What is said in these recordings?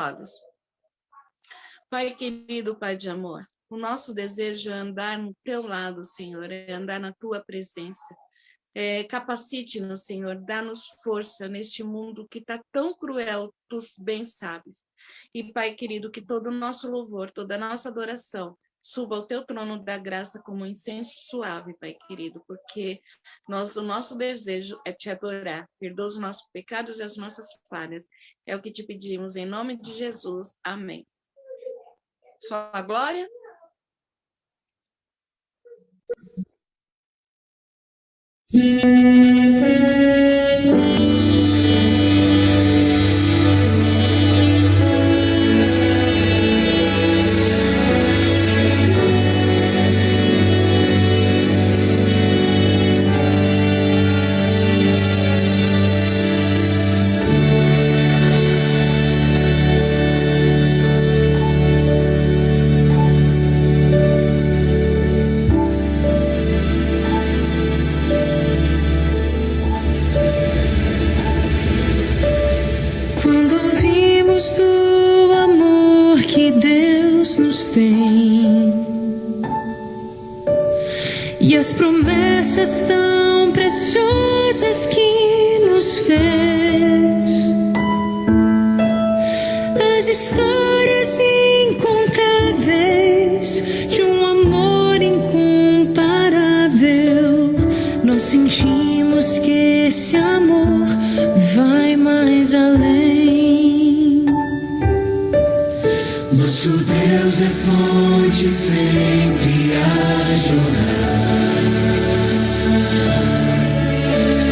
olhos. Pai querido, Pai de amor, o nosso desejo é andar no teu lado, Senhor, é andar na tua presença. Capacite-nos, Senhor, dá-nos força neste mundo que está tão cruel, tu bem sabes. E, Pai querido, que todo o nosso louvor, toda a nossa adoração suba ao teu trono da graça como um incenso suave, Pai querido, porque o nosso desejo é te adorar. Perdoa os nossos pecados e as nossas falhas. É o que te pedimos, em nome de Jesus. Amém. Só a glória. E as promessas tão preciosas que nos fez, as histórias incontáveis de um amor incomparável, nós sentimos que esse amor vai mais além. Nosso Deus é fonte sempre a jorrar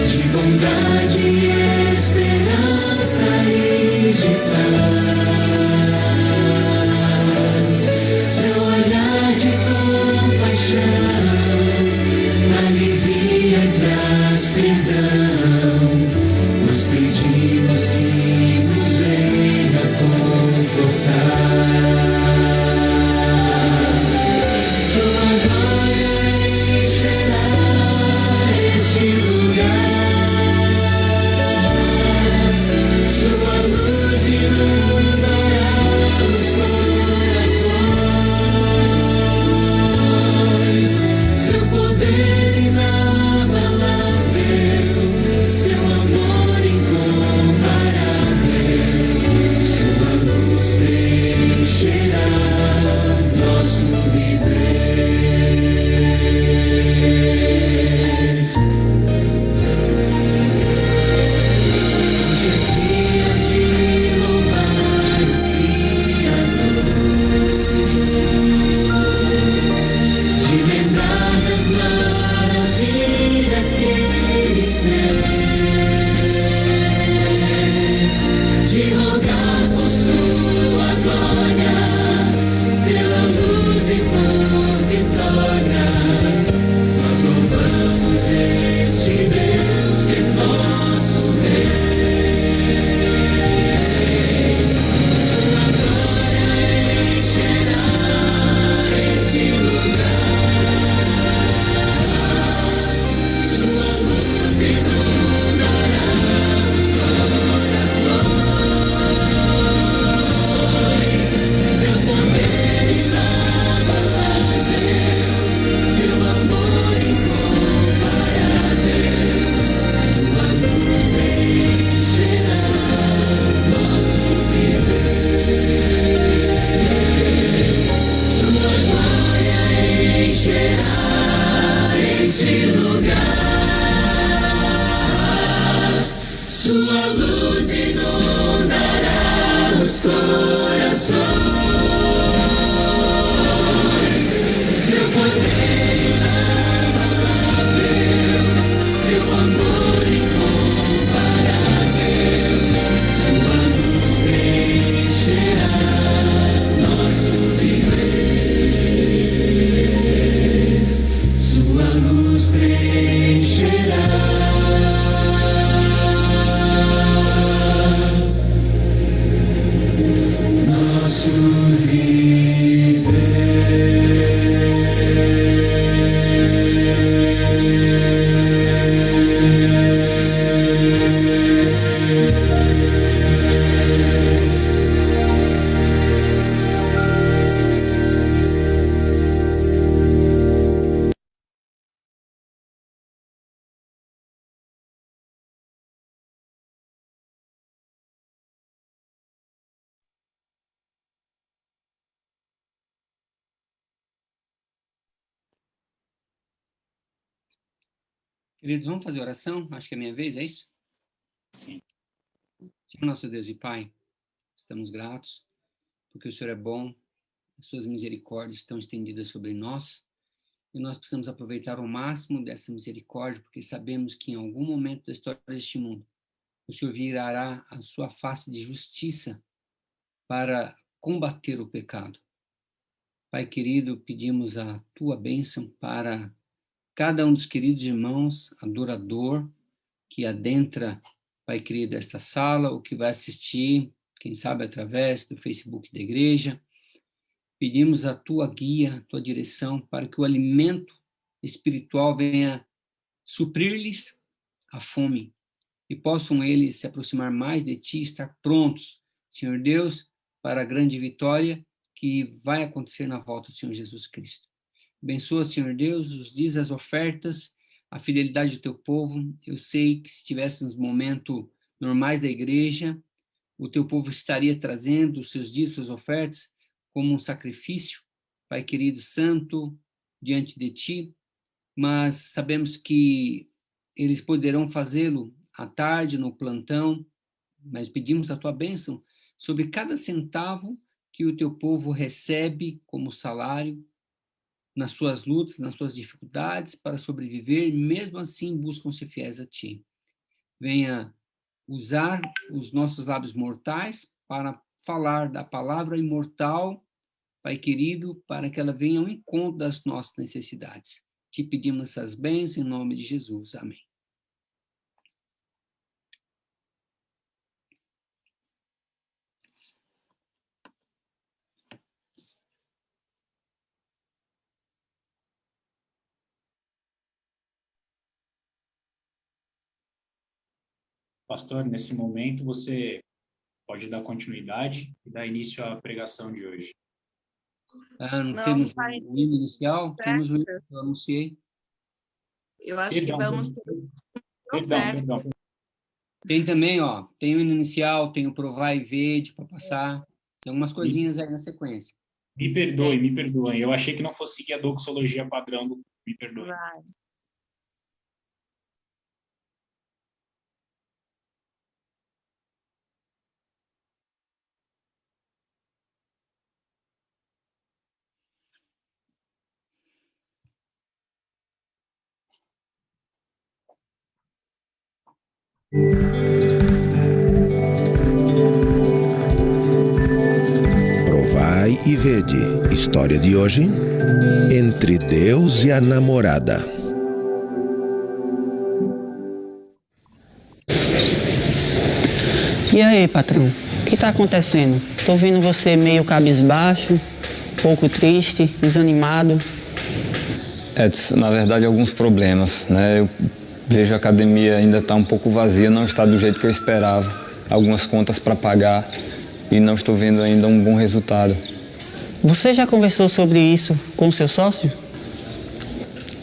de bondade, esperança e de paz. Seu olhar de compaixão alivia e traz perdão. Nós pedimos que nos venha confortar. Luz ilumina. Queridos, vamos fazer oração? Acho que é a minha vez, é isso? Sim. Senhor, nosso Deus e Pai, estamos gratos, porque o Senhor é bom, as suas misericórdias estão estendidas sobre nós, e nós precisamos aproveitar o máximo dessa misericórdia, porque sabemos que em algum momento da história deste mundo, o Senhor virará a sua face de justiça para combater o pecado. Pai querido, pedimos a tua bênção para cada um dos queridos irmãos, adorador, que adentra, Pai querido, esta sala, ou que vai assistir, quem sabe através do Facebook da igreja. Pedimos a tua guia, a tua direção, para que o alimento espiritual venha suprir-lhes a fome, e possam eles se aproximar mais de ti, estar prontos, Senhor Deus, para a grande vitória que vai acontecer na volta do Senhor Jesus Cristo. Abençoa, Senhor Deus, os dias, as ofertas, a fidelidade do teu povo. Eu sei que se estivéssemos no momento normais da igreja, o teu povo estaria trazendo os seus dias, suas ofertas, como um sacrifício, Pai querido, santo, diante de ti, mas sabemos que eles poderão fazê-lo à tarde, no plantão, mas pedimos a tua bênção sobre cada centavo que o teu povo recebe como salário, nas suas lutas, nas suas dificuldades, para sobreviver, e mesmo assim buscam ser fiéis a ti. Venha usar os nossos lábios mortais para falar da palavra imortal, Pai querido, para que ela venha ao encontro das nossas necessidades. Te pedimos essas bênçãos em nome de Jesus. Amém. Pastor, nesse momento você pode dar continuidade e dar início à pregação de hoje. Não Não, temos pai, o hino inicial? certo. Temos o hino que eu anunciei. Eu acho que vamos ter Perdão. Tem também, ó, tem o hino inicial, tem o Provar e Vede para passar, tem algumas coisinhas aí na sequência. Me perdoem. Eu achei que não fosse seguir a doxologia padrão me perdoe. Vai. Provai e vede. História de hoje: Entre Deus e a namorada. E aí, patrão? O que tá acontecendo? Tô vendo você meio cabisbaixo, pouco triste, desanimado. Edson, na verdade, alguns problemas, né? Eu vejo a academia ainda está um pouco vazia, não está do jeito que eu esperava. Algumas contas para pagar e não estou vendo ainda um bom resultado. Você já conversou sobre isso com o seu sócio?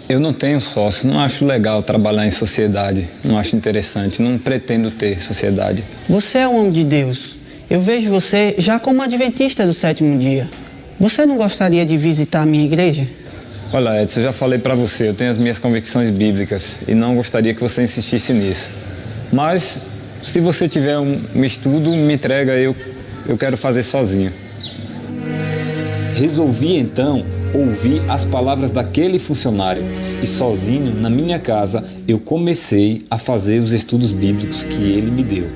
Eu não tenho sócio, não acho legal trabalhar em sociedade, não acho interessante, não pretendo ter sociedade. Você é um homem de Deus. Eu vejo você já como adventista do sétimo dia. Você não gostaria de visitar a minha igreja? Olha, Edson, eu já falei para você, eu tenho as minhas convicções bíblicas e não gostaria que você insistisse nisso. Mas, se você tiver um estudo, me entrega, eu quero fazer sozinho. Resolvi então ouvir as palavras daquele funcionário e sozinho, na minha casa, eu comecei a fazer os estudos bíblicos que ele me deu.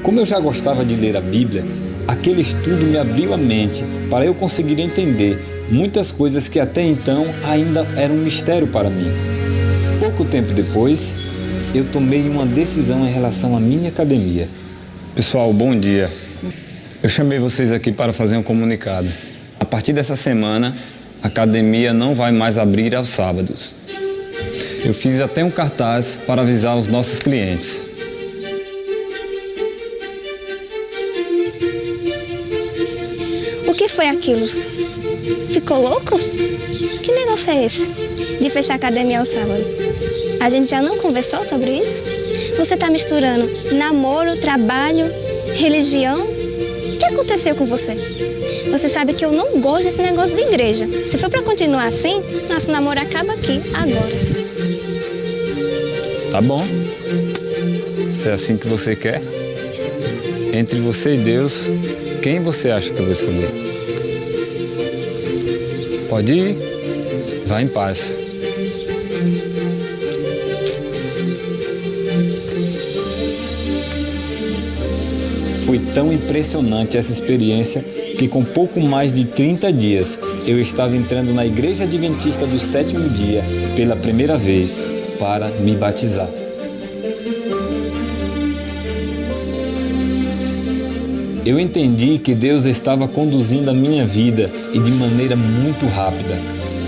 Como eu já gostava de ler a Bíblia, aquele estudo me abriu a mente para eu conseguir entender muitas coisas que até então ainda eram um mistério para mim. Pouco tempo depois, eu tomei uma decisão em relação à minha academia. Pessoal, bom dia. Eu chamei vocês aqui para fazer um comunicado. A partir dessa semana, a academia não vai mais abrir aos sábados. Eu fiz até um cartaz para avisar os nossos clientes. O que foi aquilo? Ficou louco? Que negócio é esse? De fechar a academia aos sábados? A gente já não conversou sobre isso? Você tá misturando namoro, trabalho, religião? O que aconteceu com você? Você sabe que eu não gosto desse negócio de igreja. Se for pra continuar assim, nosso namoro acaba aqui, agora. Tá bom. Se é assim que você quer. Entre você e Deus, quem você acha que eu vou escolher? Pode ir. Vá em paz. Foi tão impressionante essa experiência que com pouco mais de 30 dias eu estava entrando na Igreja Adventista do Sétimo Dia pela primeira vez para me batizar. Eu entendi que Deus estava conduzindo a minha vida e de maneira muito rápida.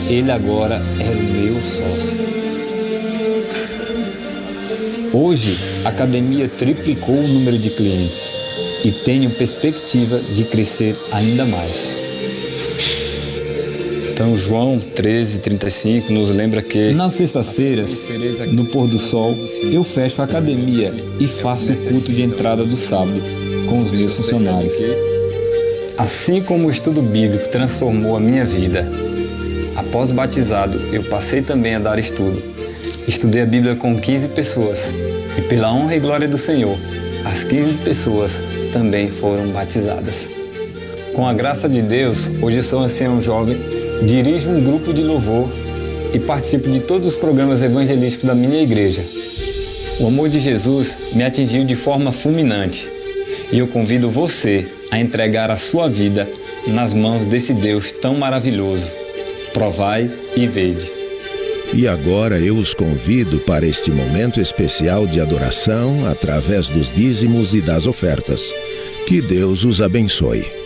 Ele agora era o meu sócio. Hoje, a academia triplicou o número de clientes e tenho perspectiva de crescer ainda mais. Então, João 13:35 nos lembra que nas sextas-feiras, no pôr do sol, eu fecho a academia e faço o culto de entrada do sábado com os meus funcionários. Assim como o estudo bíblico transformou a minha vida, após batizado, eu passei também a dar estudo. Estudei a Bíblia com 15 pessoas e, pela honra e glória do Senhor, as 15 pessoas também foram batizadas. Com a graça de Deus, hoje sou ancião jovem, dirijo um grupo de louvor e participo de todos os programas evangelísticos da minha igreja. O amor de Jesus me atingiu de forma fulminante e eu convido você a entregar a sua vida nas mãos desse Deus tão maravilhoso. Provai e vede. E agora eu os convido para este momento especial de adoração através dos dízimos e das ofertas. Que Deus os abençoe.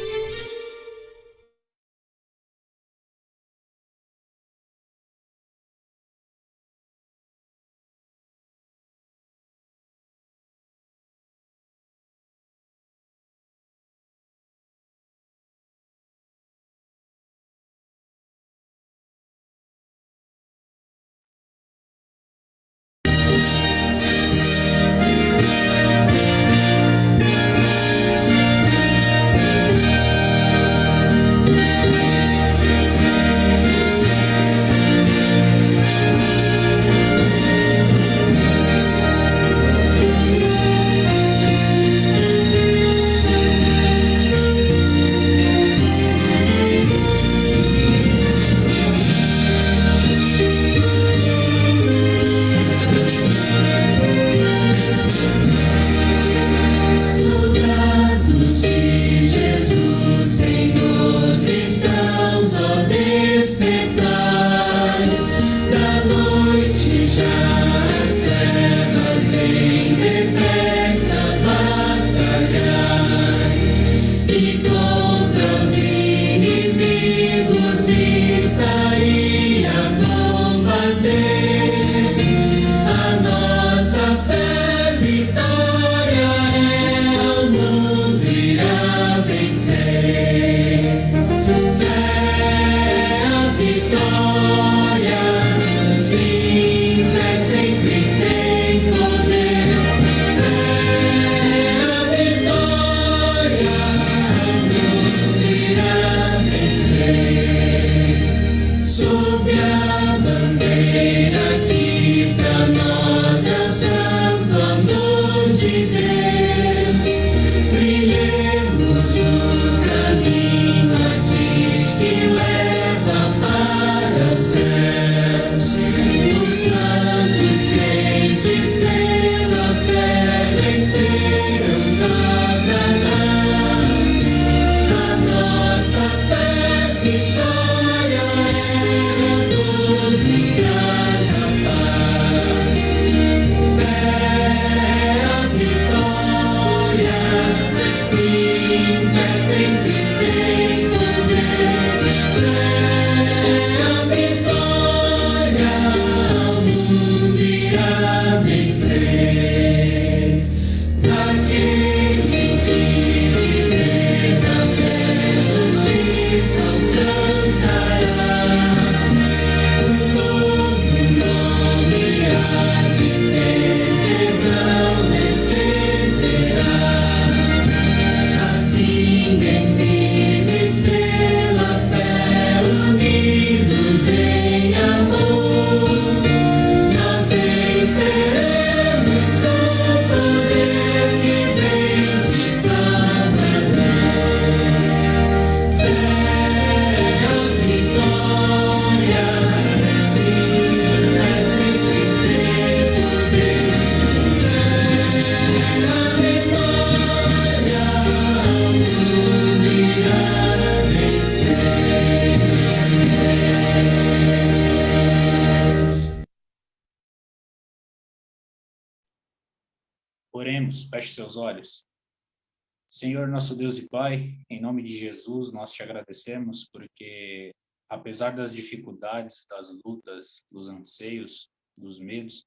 Oremos, feche seus olhos. Senhor, nosso Deus e Pai, em nome de Jesus, nós te agradecemos porque, apesar das dificuldades, das lutas, dos anseios, dos medos,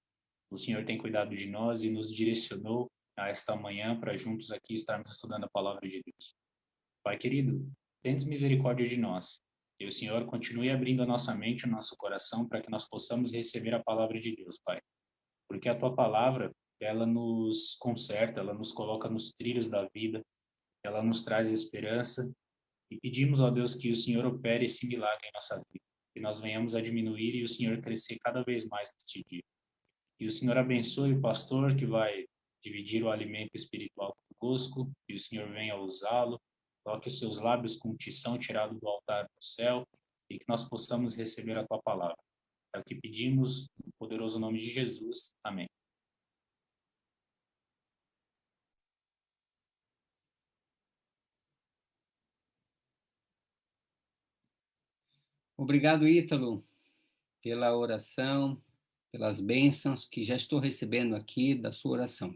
o Senhor tem cuidado de nós e nos direcionou a esta manhã para juntos aqui estarmos estudando a palavra de Deus. Pai querido, tenha misericórdia de nós. Que o Senhor continue abrindo a nossa mente, o nosso coração, para que nós possamos receber a palavra de Deus, Pai. Porque a tua palavra, ela nos conserta, ela nos coloca nos trilhos da vida, ela nos traz esperança. E pedimos, ó Deus, que o Senhor opere esse milagre em nossa vida. Que nós venhamos a diminuir e o Senhor crescer cada vez mais neste dia. Que o Senhor abençoe o pastor que vai dividir o alimento espiritual conosco, que o Senhor venha usá-lo. Coloque os seus lábios com tição tirado do altar do céu e que nós possamos receber a tua palavra. É o que pedimos no poderoso nome de Jesus. Amém. Obrigado, Ítalo, pela oração, pelas bênçãos que já estou recebendo aqui da sua oração.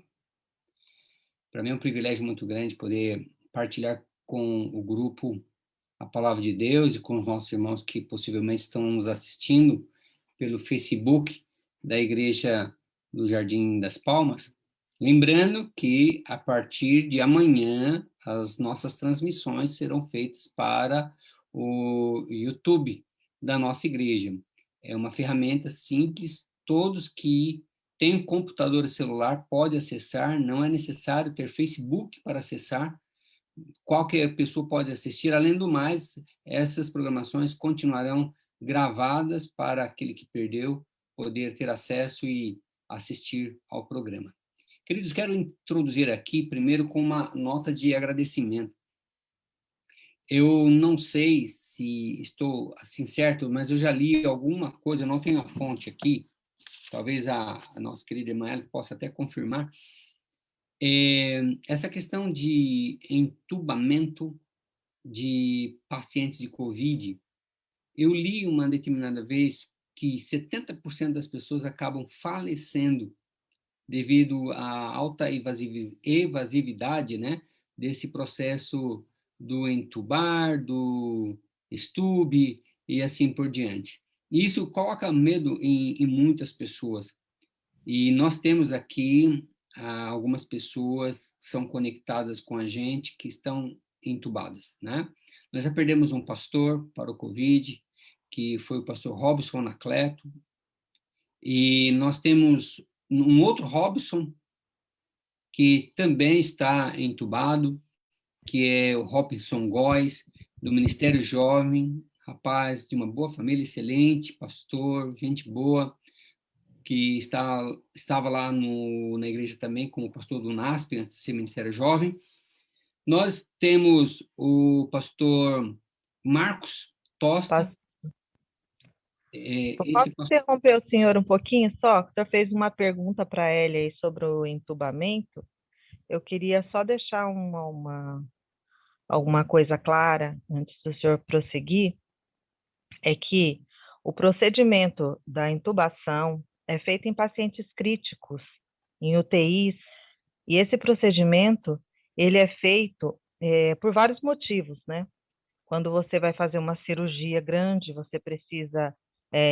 Para mim é um privilégio muito grande poder partilhar com o grupo a palavra de Deus e com os nossos irmãos que possivelmente estão nos assistindo pelo Facebook da Igreja do Jardim das Palmas. Lembrando que, a partir de amanhã, as nossas transmissões serão feitas para o YouTube da nossa igreja. É uma ferramenta simples, todos que têm um computador e celular podem acessar, não é necessário ter Facebook para acessar, qualquer pessoa pode assistir. Além do mais, essas programações continuarão gravadas para aquele que perdeu poder ter acesso e assistir ao programa. Queridos, quero introduzir aqui primeiro com uma nota de agradecimento. Eu não sei se estou assim certo, mas eu já li alguma coisa, não tenho a fonte aqui, talvez a nossa querida Emanuele possa até confirmar, essa questão de entubamento de pacientes de Covid. Eu li uma determinada vez que 70% das pessoas acabam falecendo devido à alta evasividade, né, desse processo do entubar, do estube e assim por diante. Isso coloca medo em muitas pessoas. E nós temos aqui algumas pessoas que são conectadas com a gente que estão entubadas, né? Nós já perdemos um pastor para o Covid, que foi o pastor Robson Anacleto, e nós temos um outro Robson que também está entubado, que é o Robson Góes, do Ministério Jovem, rapaz de uma boa família, excelente, pastor, gente boa, que estava lá na igreja também como pastor do NASP, antes de ser Ministério Jovem. Nós temos o pastor Marcos Tosta. Posso interromper o senhor um pouquinho só? O senhor fez uma pergunta para ele aí sobre o entubamento. Eu queria só deixar alguma coisa clara antes do senhor prosseguir, é que o procedimento da intubação é feito em pacientes críticos, em UTIs, e esse procedimento, ele é feito por vários motivos, né? Quando você vai fazer uma cirurgia grande, você precisa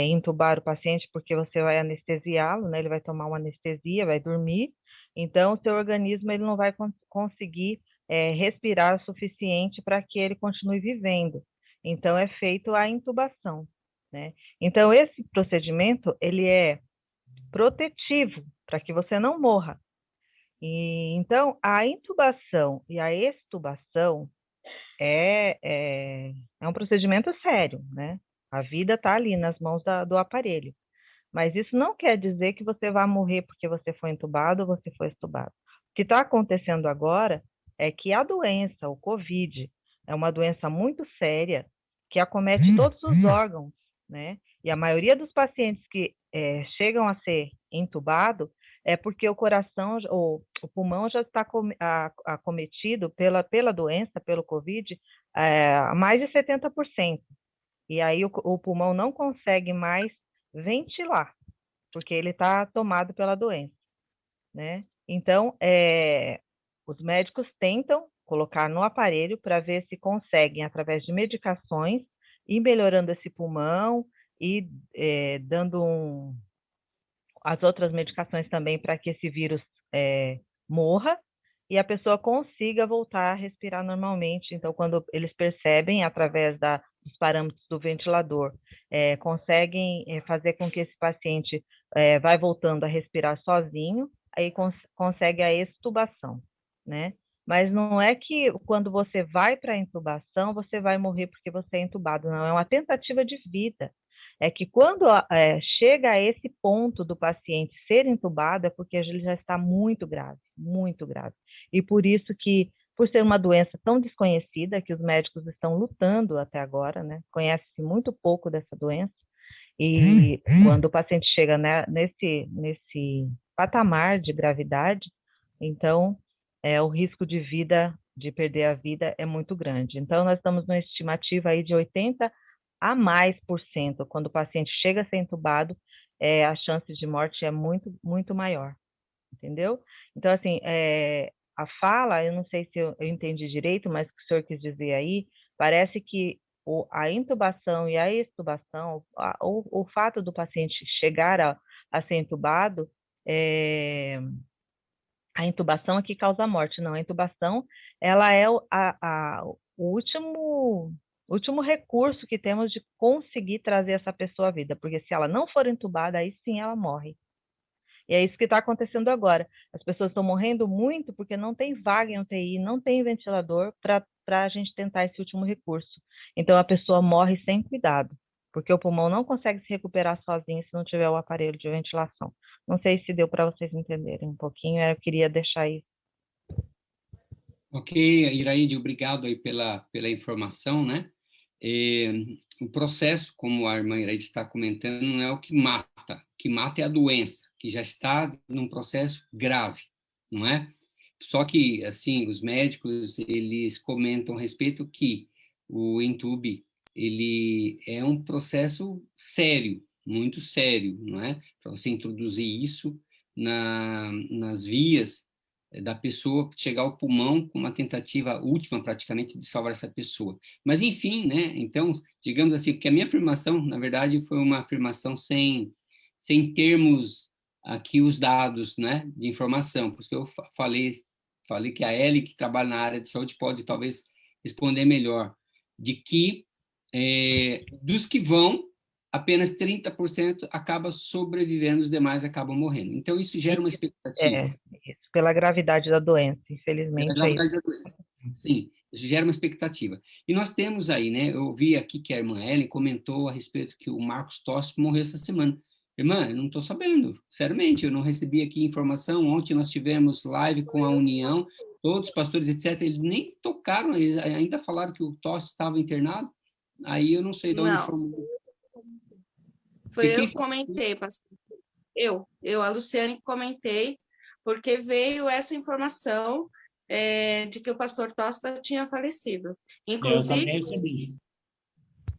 intubar o paciente porque você vai anestesiá-lo, né? Ele vai tomar uma anestesia, vai dormir, então o seu organismo ele não vai conseguir respirar o suficiente para que ele continue vivendo. Então é feito a intubação, né? Então esse procedimento ele é protetivo para que você não morra. E então a intubação e a extubação é um procedimento sério, né? A vida está ali nas mãos do aparelho. Mas isso não quer dizer que você vai morrer porque você foi entubado ou você foi extubado. O que está acontecendo agora é que a doença, o COVID, é uma doença muito séria que acomete todos os órgãos, né? E a maioria dos pacientes que chegam a ser entubado é porque o coração, ou o pulmão já está acometido pela doença, pelo COVID, a mais de 70%. E aí o pulmão não consegue mais ventilar, porque ele está tomado pela doença, né? Então, os médicos tentam colocar no aparelho para ver se conseguem, através de medicações, ir melhorando esse pulmão e dando as outras medicações também para que esse vírus morra e a pessoa consiga voltar a respirar normalmente. Então, quando eles percebem, através dos parâmetros do ventilador, conseguem fazer com que esse paciente vai voltando a respirar sozinho, aí consegue a extubação, né? Mas não é que quando você vai para a intubação, você vai morrer porque você é intubado, não, é uma tentativa de vida. É que quando chega a esse ponto do paciente ser intubado, é porque ele já está muito grave, muito grave. E por isso que, por ser uma doença tão desconhecida, que os médicos estão lutando até agora, né? Conhece-se muito pouco dessa doença, e quando o paciente chega nesse patamar de gravidade, então o risco de de perder a vida é muito grande. Então, nós estamos numa estimativa aí de 80% a mais quando o paciente chega a ser intubado, a chance de morte é muito, muito maior, entendeu? Então, assim, a fala, eu não sei se eu entendi direito, mas o que o senhor quis dizer aí, parece que a intubação e a extubação, o fato do paciente chegar a ser intubado, a intubação é que causa a morte, não, a intubação, ela é o último recurso que temos de conseguir trazer essa pessoa à vida, porque se ela não for intubada, aí sim ela morre. E é isso que está acontecendo agora. As pessoas estão morrendo muito porque não tem vaga em UTI, não tem ventilador para a gente tentar esse último recurso. Então a pessoa morre sem cuidado, porque o pulmão não consegue se recuperar sozinho se não tiver o aparelho de ventilação. Não sei se deu para vocês entenderem um pouquinho, eu queria deixar isso. Ok, Iraide, obrigado aí pela informação, né? O processo, como a irmã Iraide está comentando, não é o que mata é a doença, que já está num processo grave, não é? Só que, assim, os médicos, eles comentam a respeito que o entube, ele é um processo sério, muito sério, não é? Para você introduzir isso nas vias da pessoa, chegar ao pulmão com uma tentativa última, praticamente, de salvar essa pessoa. Mas, enfim, né? Então, digamos assim, porque a minha afirmação, na verdade, foi uma afirmação sem termos aqui os dados, né, de informação, porque eu falei que a Ellie, que trabalha na área de saúde, pode talvez responder melhor, de que dos que vão, apenas 30% acaba sobrevivendo, os demais acabam morrendo. Então, isso gera uma expectativa. Isso, pela gravidade da doença, infelizmente. Pela gravidade da doença. Sim, isso gera uma expectativa. E nós temos aí, né, eu vi aqui que a irmã Ellen comentou a respeito que o Marcos Tossi morreu essa semana. Irmã, eu não estou sabendo, sinceramente, eu não recebi aqui informação. Ontem nós tivemos live com a União, todos os pastores, etc., eles nem tocaram, eles ainda falaram que o Tossi estava internado, aí eu não sei de onde foi. Foi eu que comentei, pastor. A Luciane, comentei, porque veio essa informação de que o pastor Tosta tinha falecido. Inclusive, eu também recebi.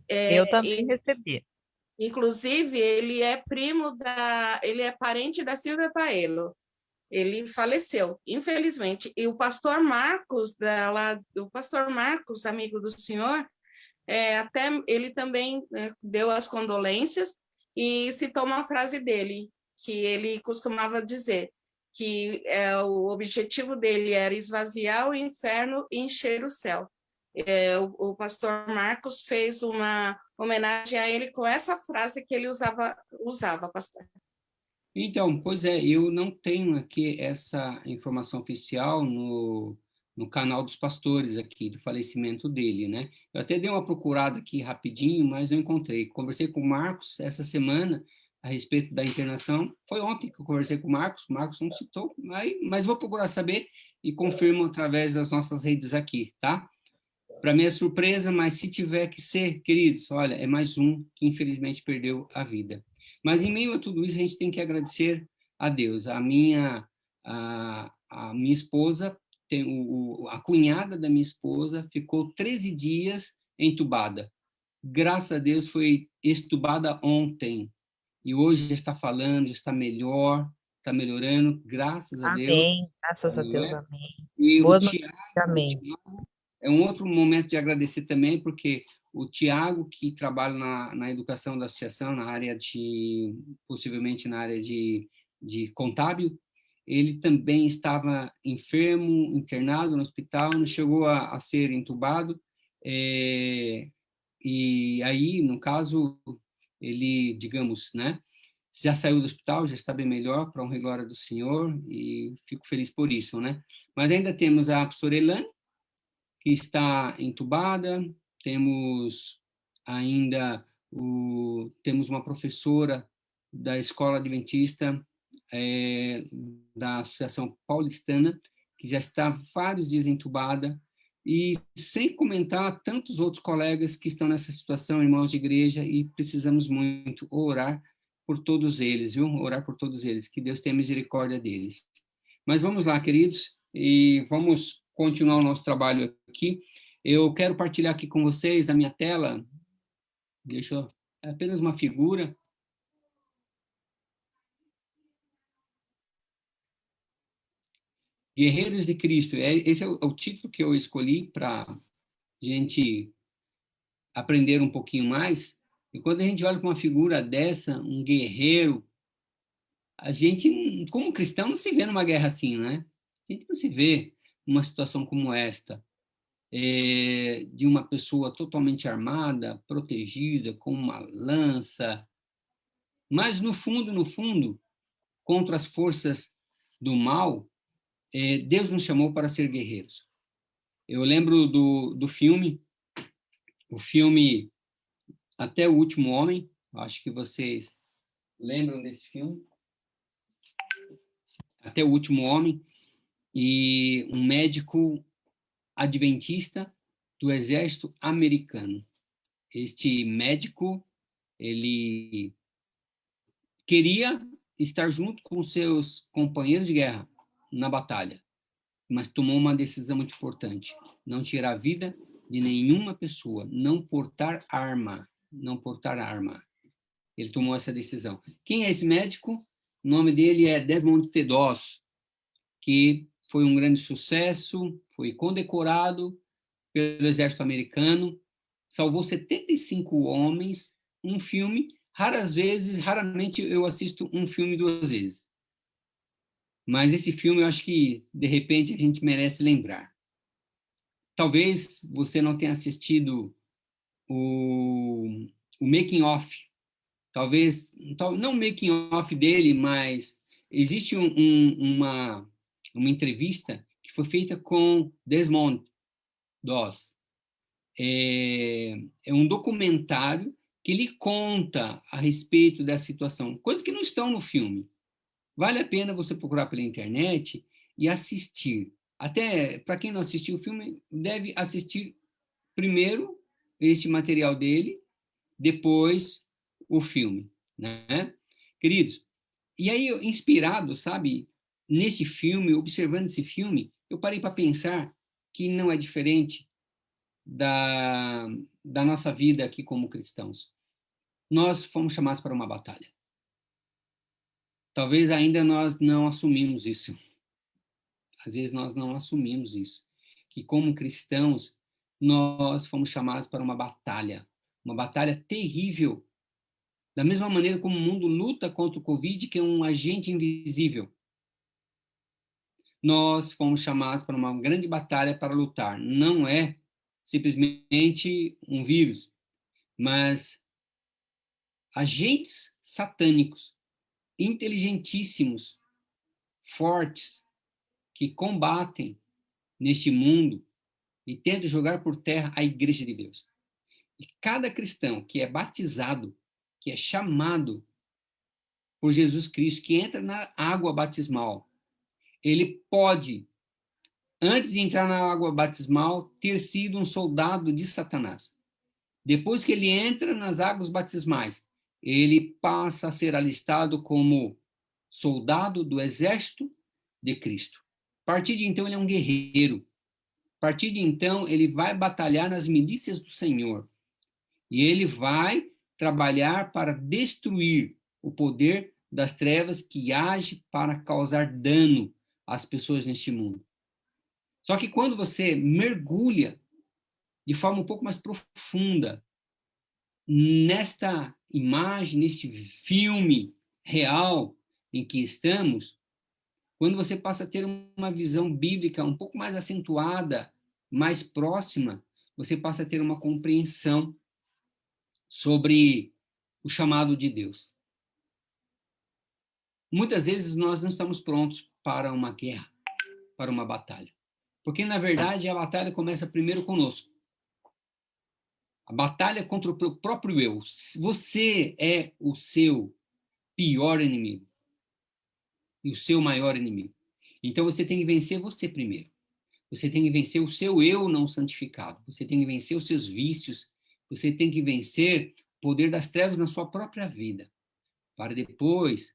Eu também recebi. Inclusive, ele é parente da Silvia Paello. Ele faleceu, infelizmente. E o pastor Marcos, amigo do senhor, até ele também deu as condolências e citou uma frase dele, que ele costumava dizer, que o objetivo dele era esvaziar o inferno e encher o céu. O pastor Marcos fez uma homenagem a ele com essa frase que ele usava, pastor. Então, pois eu não tenho aqui essa informação oficial no canal dos pastores aqui, do falecimento dele, né? Eu até dei uma procurada aqui rapidinho, mas não encontrei. Conversei com o Marcos essa semana a respeito da internação. Foi ontem que eu conversei com o Marcos não citou, mas vou procurar saber e confirmo através das nossas redes aqui, tá? Para minha surpresa, mas se tiver que ser, queridos, olha, é mais um que infelizmente perdeu a vida. Mas em meio a tudo isso, a gente tem que agradecer a Deus. A minha esposa, a cunhada da minha esposa, ficou 13 dias entubada. Graças a Deus, foi extubada ontem. E hoje já está falando, já está melhor. está melhorando, graças a Deus. Amém. Graças a não Deus, é? amém. E o Boa Tiago, notícia, amém. é um outro momento de agradecer também, porque o Tiago, que trabalha na educação da associação, na área de, possivelmente na área de contábil, ele também estava enfermo, internado no hospital, não chegou a ser entubado, e aí, no caso, ele, digamos, né, já saiu do hospital, já está bem melhor, para honra e glória do Senhor, e fico feliz por isso, né? Mas ainda temos a professora Elane, que está entubada, temos ainda temos uma professora da Escola Adventista, da Associação Paulistana, que já está vários dias entubada, e sem comentar tantos outros colegas que estão nessa situação, irmãos de igreja, e precisamos muito orar por todos eles, viu? Orar por todos eles, que Deus tenha misericórdia deles. Mas vamos lá, queridos, e vamos continuar o nosso trabalho aqui. Eu quero partilhar aqui com vocês a minha tela. É apenas uma figura. Guerreiros de Cristo. Esse é o título que eu escolhi para a gente aprender um pouquinho mais. E quando a gente olha para uma figura dessa, um guerreiro, a gente, como cristão, não se vê numa guerra assim, né? A gente não se vê numa situação como esta, de uma pessoa totalmente armada, protegida, com uma lança. Mas, no fundo, contra as forças do mal, Deus nos chamou para ser guerreiros. Eu lembro do filme, o filme Até o Último Homem, acho que vocês lembram desse filme, Até o Último Homem, e um médico adventista do exército americano. Este médico, ele queria estar junto com seus companheiros de guerra na batalha, mas tomou uma decisão muito importante: não tirar a vida de nenhuma pessoa, não portar arma. Ele tomou essa decisão. Quem é esse médico? O nome dele é Desmond Doss, que foi um grande sucesso, foi condecorado pelo exército americano, salvou 75 homens, um filme. Raramente eu assisto um filme 2 vezes. Mas esse filme eu acho que, de repente, a gente merece lembrar. Talvez você não tenha assistido o making of. Talvez, não o making of dele, mas existe uma entrevista que foi feita com Desmond Doss. É um documentário que ele conta a respeito da situação, coisas que não estão no filme. Vale a pena você procurar pela internet e assistir. Até, para quem não assistiu o filme, deve assistir primeiro este material dele, depois o filme, né? Queridos, e aí, inspirado, sabe, nesse filme, observando esse filme, eu parei para pensar que não é diferente da nossa vida aqui como cristãos. Nós fomos chamados para uma batalha. Talvez ainda nós não assumimos isso. Às vezes nós não assumimos isso. Que como cristãos, nós fomos chamados para uma batalha terrível. Da mesma maneira como o mundo luta contra o Covid, que é um agente invisível. Nós fomos chamados para uma grande batalha para lutar. Não é simplesmente um vírus, mas agentes satânicos, inteligentíssimos, fortes, que combatem neste mundo e tentam jogar por terra a Igreja de Deus. E cada cristão que é batizado, que é chamado por Jesus Cristo, que entra na água batismal, ele pode, antes de entrar na água batismal, ter sido um soldado de Satanás. Depois que ele entra nas águas batismais, ele passa a ser alistado como soldado do exército de Cristo. A partir de então, ele é um guerreiro. A partir de então, ele vai batalhar nas milícias do Senhor. E ele vai trabalhar para destruir o poder das trevas que age para causar dano às pessoas neste mundo. Só que quando você mergulha de forma um pouco mais profunda nesta imagem, neste filme real em que estamos, quando você passa a ter uma visão bíblica um pouco mais acentuada, mais próxima, você passa a ter uma compreensão sobre o chamado de Deus. Muitas vezes nós não estamos prontos para uma guerra, para uma batalha. Porque, na verdade, a batalha começa primeiro conosco. A batalha contra o próprio eu. Você é o seu pior inimigo e o seu maior inimigo. Então, você tem que vencer você primeiro. Você tem que vencer o seu eu não santificado. Você tem que vencer os seus vícios. Você tem que vencer o poder das trevas na sua própria vida. Para depois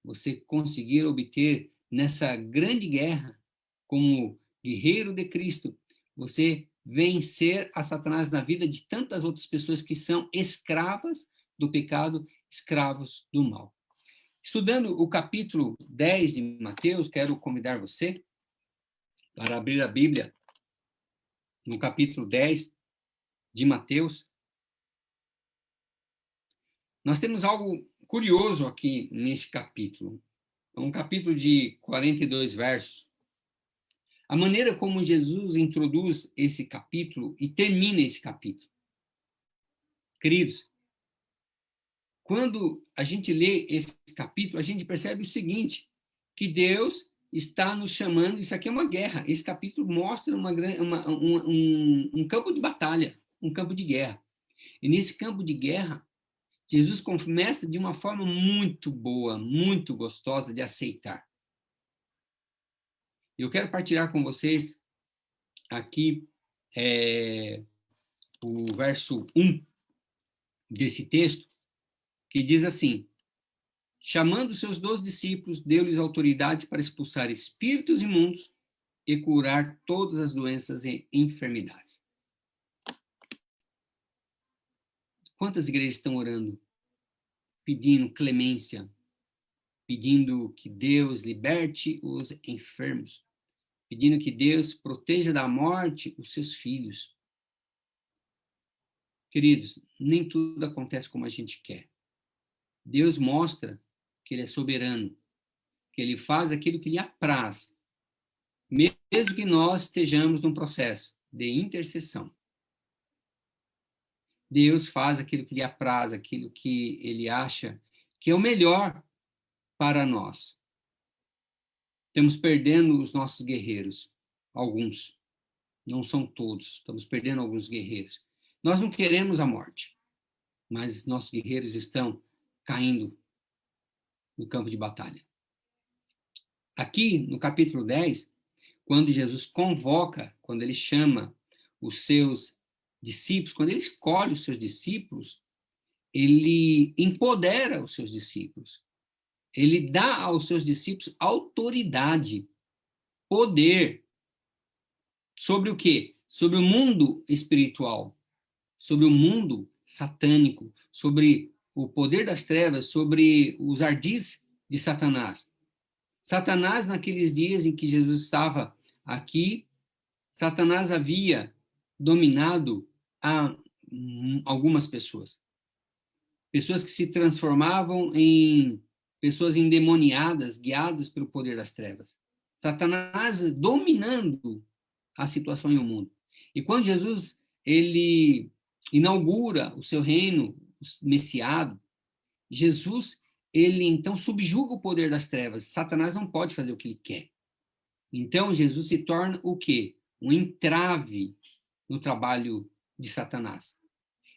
você conseguir obter, nessa grande guerra, como guerreiro de Cristo, você vencer a Satanás na vida de tantas outras pessoas que são escravas do pecado, escravos do mal. Estudando o capítulo 10 de Mateus, quero convidar você para abrir a Bíblia no capítulo 10 de Mateus. Nós temos algo curioso aqui nesse capítulo. É um capítulo de 42 versos. A maneira como Jesus introduz esse capítulo e termina esse capítulo. Queridos, quando a gente lê esse capítulo, a gente percebe o seguinte, que Deus está nos chamando, isso aqui é uma guerra, esse capítulo mostra um campo de batalha, um campo de guerra. E nesse campo de guerra, Jesus começa de uma forma muito boa, muito gostosa de aceitar. Eu quero partilhar com vocês aqui o verso 1 desse texto, que diz assim: chamando seus 12 discípulos, deu-lhes autoridade para expulsar espíritos imundos e curar todas as doenças e enfermidades. Quantas igrejas estão orando, pedindo clemência, pedindo que Deus liberte os enfermos, pedindo que Deus proteja da morte os seus filhos? Queridos, nem tudo acontece como a gente quer. Deus mostra que Ele é soberano, que Ele faz aquilo que lhe apraz, mesmo que nós estejamos num processo de intercessão. Deus faz aquilo que lhe apraz, aquilo que Ele acha que é o melhor para nós. Estamos perdendo os nossos guerreiros, alguns, não são todos, estamos perdendo alguns guerreiros. Nós não queremos a morte, mas nossos guerreiros estão caindo no campo de batalha. Aqui, no capítulo 10, quando Jesus convoca, quando Ele chama os seus discípulos, quando Ele escolhe os seus discípulos, Ele empodera os seus discípulos. Ele dá aos seus discípulos autoridade, poder, sobre o quê? Sobre o mundo espiritual, sobre o mundo satânico, sobre o poder das trevas, sobre os ardis de Satanás. Satanás, naqueles dias em que Jesus estava aqui, Satanás havia dominado a algumas pessoas. Pessoas que se transformavam em pessoas endemoniadas, guiadas pelo poder das trevas. Satanás dominando a situação e o mundo. E quando Jesus ele inaugura o seu reino messiado, Jesus ele então subjuga o poder das trevas. Satanás não pode fazer o que ele quer. Então Jesus se torna o quê? Um entrave no trabalho de Satanás.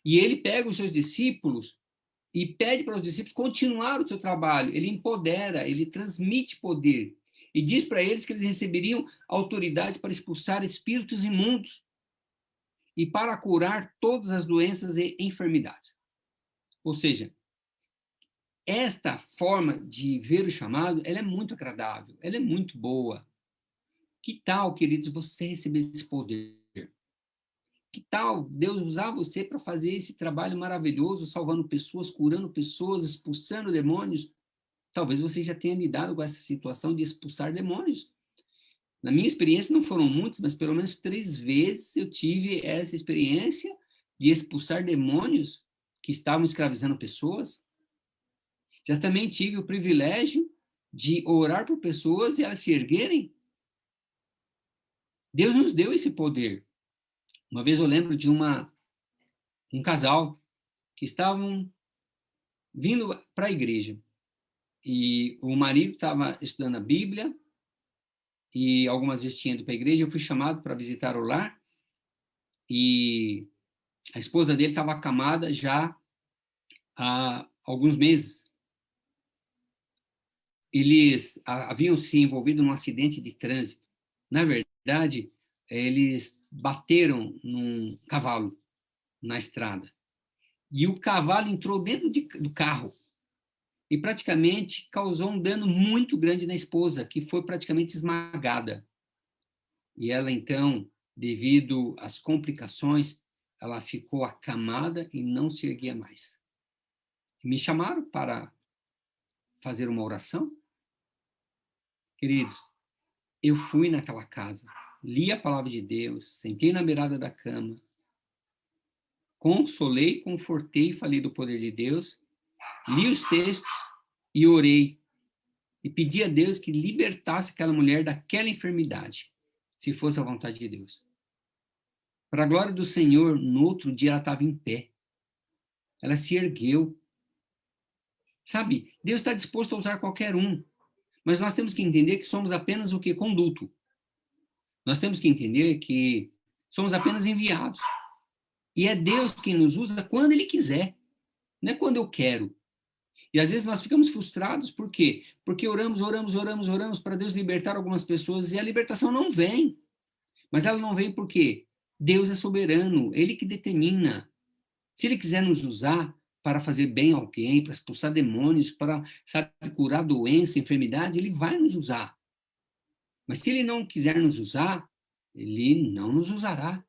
E ele pega os seus discípulos e pede para os discípulos continuar o seu trabalho. Ele empodera, ele transmite poder. E diz para eles que eles receberiam autoridade para expulsar espíritos imundos e para curar todas as doenças e enfermidades. Ou seja, esta forma de ver o chamado, ela é muito agradável, ela é muito boa. Que tal, queridos, você receber esse poder? Que tal Deus usar você para fazer esse trabalho maravilhoso, salvando pessoas, curando pessoas, expulsando demônios? Talvez você já tenha lidado com essa situação de expulsar demônios. Na minha experiência, não foram muitos, mas pelo menos 3 vezes eu tive essa experiência de expulsar demônios que estavam escravizando pessoas. Já também tive o privilégio de orar por pessoas e elas se erguerem. Deus nos deu esse poder. Uma vez eu lembro de um casal que estavam vindo para a igreja. E o marido estava estudando a Bíblia e algumas vezes tinha ido para a igreja. Eu fui chamado para visitar o lar e a esposa dele estava acamada já há alguns meses. Eles haviam se envolvido num acidente de trânsito. Na verdade, eles bateram num cavalo na estrada. E o cavalo entrou dentro do carro e praticamente causou um dano muito grande na esposa, que foi praticamente esmagada. E ela, então, devido às complicações, ela ficou acamada e não se erguia mais. Me chamaram para fazer uma oração. Queridos, eu fui naquela casa, li a palavra de Deus, sentei na beirada da cama, consolei, confortei, falei do poder de Deus, li os textos e orei. E pedi a Deus que libertasse aquela mulher daquela enfermidade, se fosse a vontade de Deus. Para a glória do Senhor, no outro dia ela estava em pé. Ela se ergueu. Sabe, Deus está disposto a usar qualquer um. Mas nós temos que entender que somos apenas o que? Conduto. Nós temos que entender que somos apenas enviados. E é Deus quem nos usa quando Ele quiser, não é quando eu quero. E às vezes nós ficamos frustrados, por quê? Porque oramos para Deus libertar algumas pessoas e a libertação não vem. Mas ela não vem porque Deus é soberano, Ele que determina. Se Ele quiser nos usar para fazer bem a alguém, para expulsar demônios, para, sabe, curar doença, enfermidade, Ele vai nos usar. Mas se Ele não quiser nos usar, Ele não nos usará.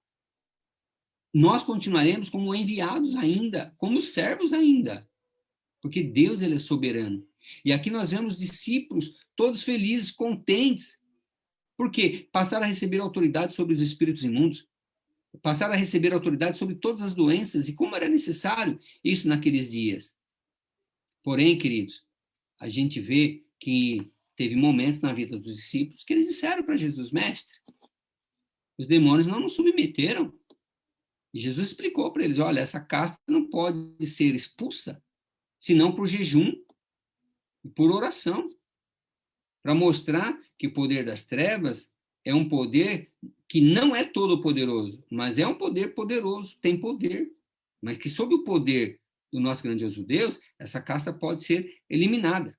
Nós continuaremos como enviados ainda, como servos ainda, porque Deus, Ele é soberano. E aqui nós vemos discípulos todos felizes, contentes, porque passaram a receber autoridade sobre os espíritos imundos, passaram a receber autoridade sobre todas as doenças, e como era necessário isso naqueles dias. Porém, queridos, a gente vê que teve momentos na vida dos discípulos que eles disseram para Jesus: mestre, os demônios não nos submeteram. E Jesus explicou para eles: olha, essa casta não pode ser expulsa, senão por jejum e por oração, para mostrar que o poder das trevas é um poder que não é todo poderoso, mas é um poder poderoso, tem poder, mas que sob o poder do nosso grandioso Deus, essa casta pode ser eliminada.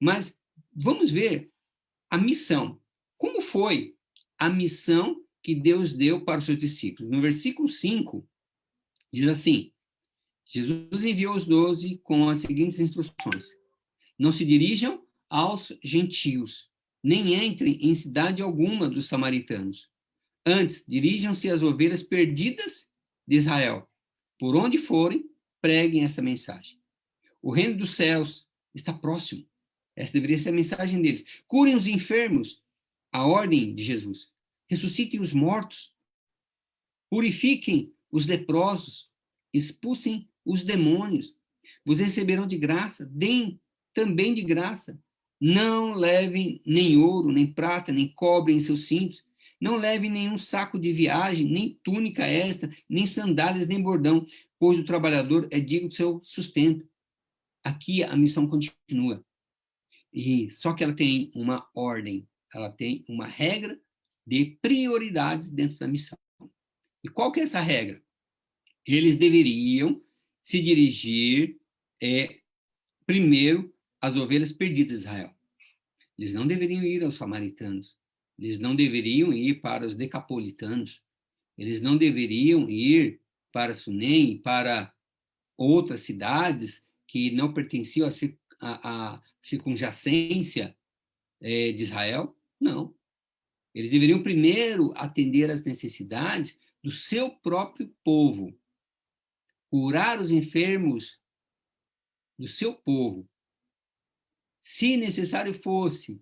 Mas vamos ver a missão. Como foi a missão que Deus deu para os seus discípulos? No versículo 5, diz assim: Jesus enviou os 12 com as seguintes instruções: não se dirijam aos gentios, nem entrem em cidade alguma dos samaritanos. Antes, dirijam-se às ovelhas perdidas de Israel. Por onde forem, preguem essa mensagem. O reino dos céus está próximo. Essa deveria ser a mensagem deles. Curem os enfermos, a ordem de Jesus. Ressuscitem os mortos. Purifiquem os leprosos. Expulsem os demônios. Vos receberão de graça. Deem também de graça. Não levem nem ouro, nem prata, nem cobre em seus cintos. Não levem nenhum saco de viagem, nem túnica extra, nem sandálias, nem bordão, pois o trabalhador é digno do seu sustento. Aqui a missão continua. E só que ela tem uma ordem, ela tem uma regra de prioridades dentro da missão. E qual que é essa regra? Eles deveriam se dirigir primeiro às ovelhas perdidas de Israel. Eles não deveriam ir aos samaritanos. Eles não deveriam ir para os decapolitanos. Eles não deveriam ir para Sunem, para outras cidades que não pertenciam à circunjacência de Israel. Não. Eles deveriam primeiro atender às necessidades do seu próprio povo, curar os enfermos do seu povo, se necessário fosse,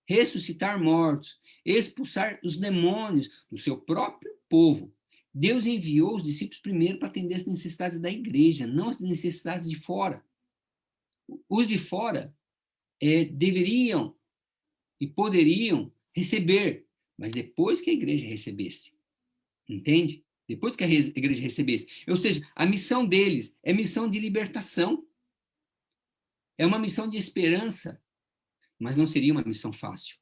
ressuscitar mortos, expulsar os demônios do seu próprio povo. Deus enviou os discípulos primeiro para atender as necessidades da igreja, não as necessidades de fora. Os de fora deveriam e poderiam receber, mas depois que a igreja recebesse. Entende? Depois que a igreja recebesse. Ou seja, a missão deles é missão de libertação. É uma missão de esperança, mas não seria uma missão fácil.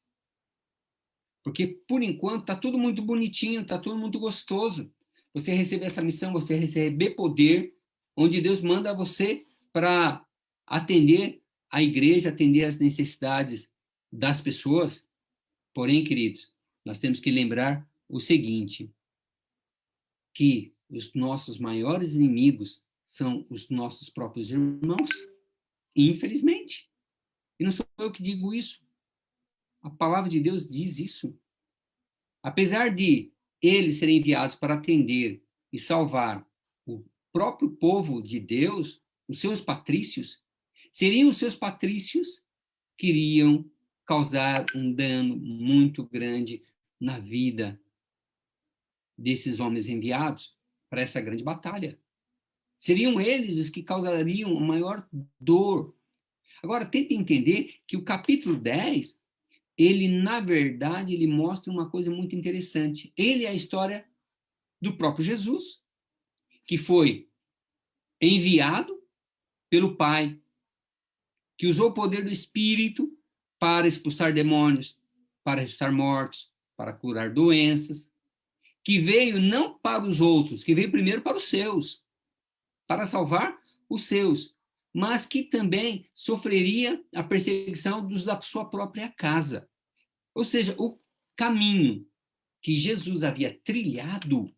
Porque, por enquanto, está tudo muito bonitinho, está tudo muito gostoso. Você receber essa missão, você receber poder, onde Deus manda você para atender a igreja, atender as necessidades das pessoas. Porém, queridos, nós temos que lembrar o seguinte, que os nossos maiores inimigos são os nossos próprios irmãos, infelizmente. E não sou eu que digo isso. A palavra de Deus diz isso. Apesar de eles serem enviados para atender e salvar o próprio povo de Deus, os seus patrícios, seriam os seus patrícios que iriam causar um dano muito grande na vida desses homens enviados para essa grande batalha. Seriam eles os que causariam a maior dor. Agora, tente entender que o capítulo 10, ele, na verdade, ele mostra uma coisa muito interessante. Ele é a história do próprio Jesus, que foi enviado pelo Pai, que usou o poder do Espírito para expulsar demônios, para ressuscitar mortos, para curar doenças, que veio não para os outros, que veio primeiro para os seus, para salvar os seus, mas que também sofreria a perseguição dos da sua própria casa. Ou seja, o caminho que Jesus havia trilhado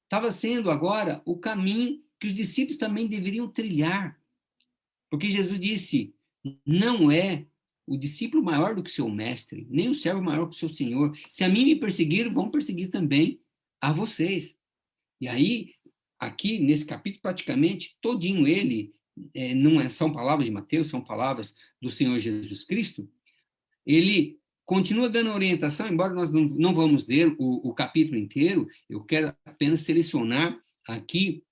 estava sendo agora o caminho que os discípulos também deveriam trilhar. Porque Jesus disse, não é o discípulo maior do que seu mestre, nem o servo maior que o seu senhor. Se a mim me perseguiram, vão perseguir também a vocês. E aí, aqui nesse capítulo, praticamente todinho ele, não são palavras de Mateus, são palavras do Senhor Jesus Cristo, ele continua dando orientação, embora nós não vamos ler o capítulo inteiro, eu quero apenas selecionar aqui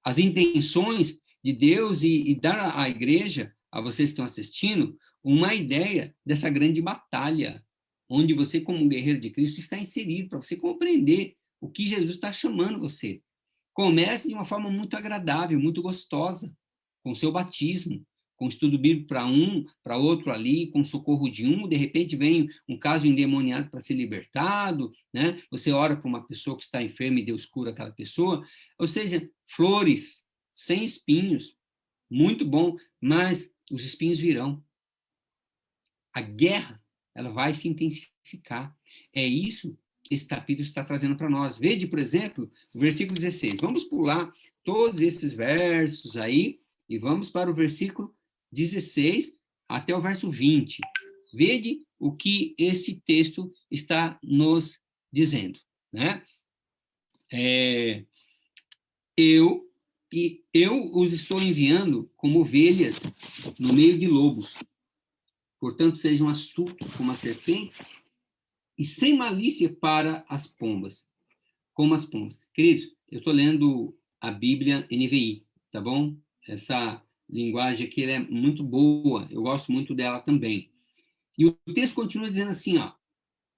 as intenções de Deus e dar à igreja, a vocês que estão assistindo, uma ideia dessa grande batalha, onde você, como guerreiro de Cristo, está inserido, para você compreender o que Jesus está chamando você. Comece de uma forma muito agradável, muito gostosa, com o seu batismo, com o estudo bíblico para um, para outro ali, com o socorro de um, de repente vem um caso endemoniado para ser libertado, né? Você ora para uma pessoa que está enferma e Deus cura aquela pessoa. Ou seja, flores, sem espinhos, muito bom, mas os espinhos virão. A guerra, ela vai se intensificar. É isso que esse capítulo está trazendo para nós. Veja, por exemplo, o versículo 16. Vamos pular todos esses versos aí e vamos para o versículo 16 até o verso 20. Veja o que esse texto está nos dizendo, né? Eu os estou enviando como ovelhas no meio de lobos. Portanto, sejam astutos como as serpentes e sem malícia para as pombas, como as pombas. Queridos, eu estou lendo a Bíblia NVI, tá bom? Essa linguagem aqui é muito boa, eu gosto muito dela também. E o texto continua dizendo assim, ó,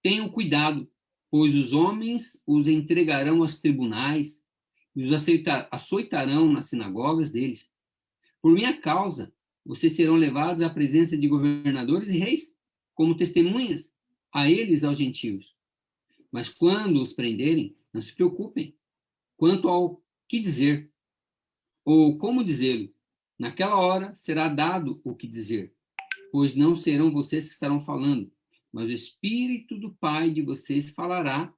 tenham cuidado, pois os homens os entregarão aos tribunais e os açoitarão nas sinagogas deles. Por minha causa, vocês serão levados à presença de governadores e reis, como testemunhas a eles, aos gentios. Mas quando os prenderem, não se preocupem quanto ao que dizer, ou como dizê-lo. Naquela hora será dado o que dizer, pois não serão vocês que estarão falando, mas o Espírito do Pai de vocês falará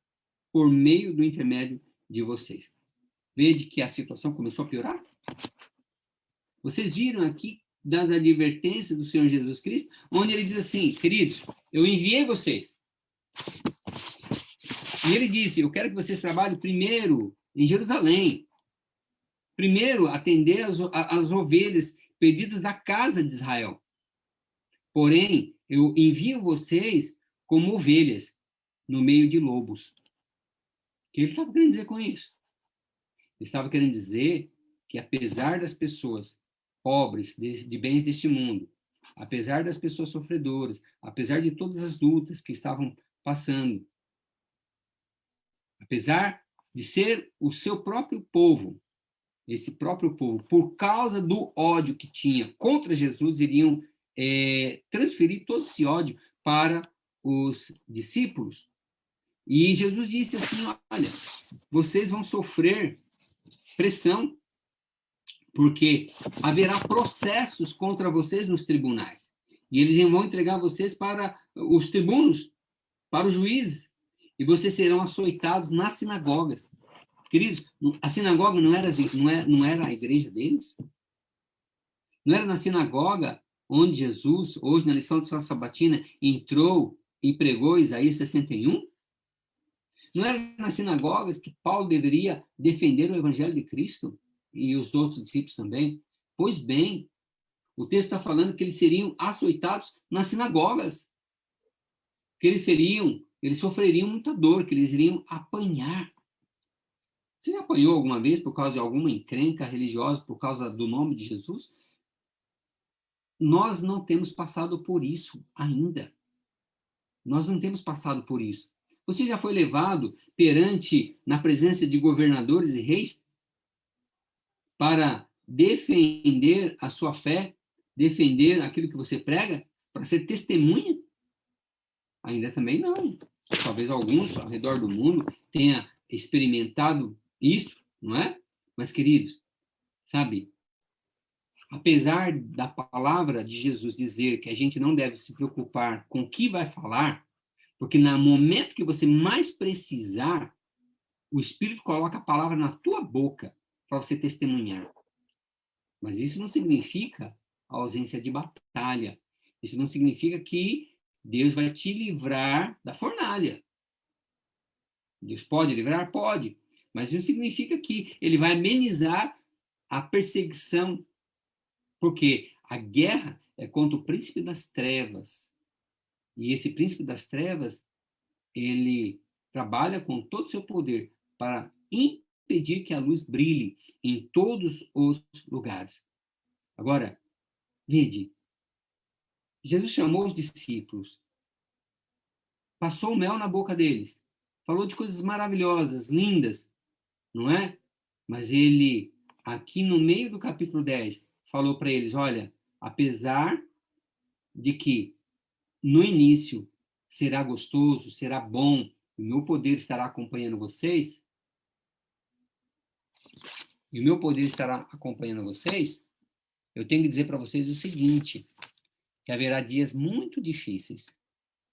por meio do intermédio de vocês. Veja que a situação começou a piorar? Vocês viram aqui das advertências do Senhor Jesus Cristo, onde ele diz assim, queridos, eu enviei vocês. E ele disse, eu quero que vocês trabalhem primeiro em Jerusalém. Primeiro, atender as ovelhas perdidos da casa de Israel. Porém, eu envio vocês como ovelhas no meio de lobos. O que ele estava querendo dizer com isso? Ele estava querendo dizer que, apesar das pessoas pobres de bens deste mundo, apesar das pessoas sofredoras, apesar de todas as lutas que estavam passando, apesar de ser o seu próprio povo, esse próprio povo, por causa do ódio que tinha contra Jesus, iriam transferir todo esse ódio para os discípulos. E Jesus disse assim, olha, vocês vão sofrer pressão, porque haverá processos contra vocês nos tribunais. E eles vão entregar vocês para os tribunos, para os juízes, e vocês serão açoitados nas sinagogas. Queridos, a sinagoga não era a igreja deles? Não era na sinagoga onde Jesus, hoje na lição de sua sabatina, entrou e pregou Isaías 61? Não era nas sinagogas que Paulo deveria defender o evangelho de Cristo? E os outros discípulos também? Pois bem, o texto está falando que eles seriam açoitados nas sinagogas, que eles sofreriam muita dor, que eles iriam apanhar. Você já apanhou alguma vez por causa de alguma encrenca religiosa, por causa do nome de Jesus? Nós não temos passado por isso ainda. Nós não temos passado por isso. Você já foi levado na presença de governadores e reis para defender a sua fé, defender aquilo que você prega, para ser testemunha? Ainda também não. Talvez alguns ao redor do mundo tenham experimentado isso, não é? Mas, queridos, sabe, apesar da palavra de Jesus dizer que a gente não deve se preocupar com o que vai falar, porque no momento que você mais precisar, o Espírito coloca a palavra na tua boca para você testemunhar. Mas isso não significa a ausência de batalha. Isso não significa que Deus vai te livrar da fornalha. Deus pode livrar? Pode. Mas não significa que ele vai amenizar a perseguição. Porque a guerra é contra o príncipe das trevas. E esse príncipe das trevas, ele trabalha com todo o seu poder para impedir que a luz brilhe em todos os lugares. Agora, vede, Jesus chamou os discípulos, passou o mel na boca deles, falou de coisas maravilhosas, lindas, não é? Mas ele, aqui no meio do capítulo 10, falou para eles, olha, apesar de que no início será gostoso, será bom, o meu poder estará acompanhando vocês, eu tenho que dizer para vocês o seguinte, que haverá dias muito difíceis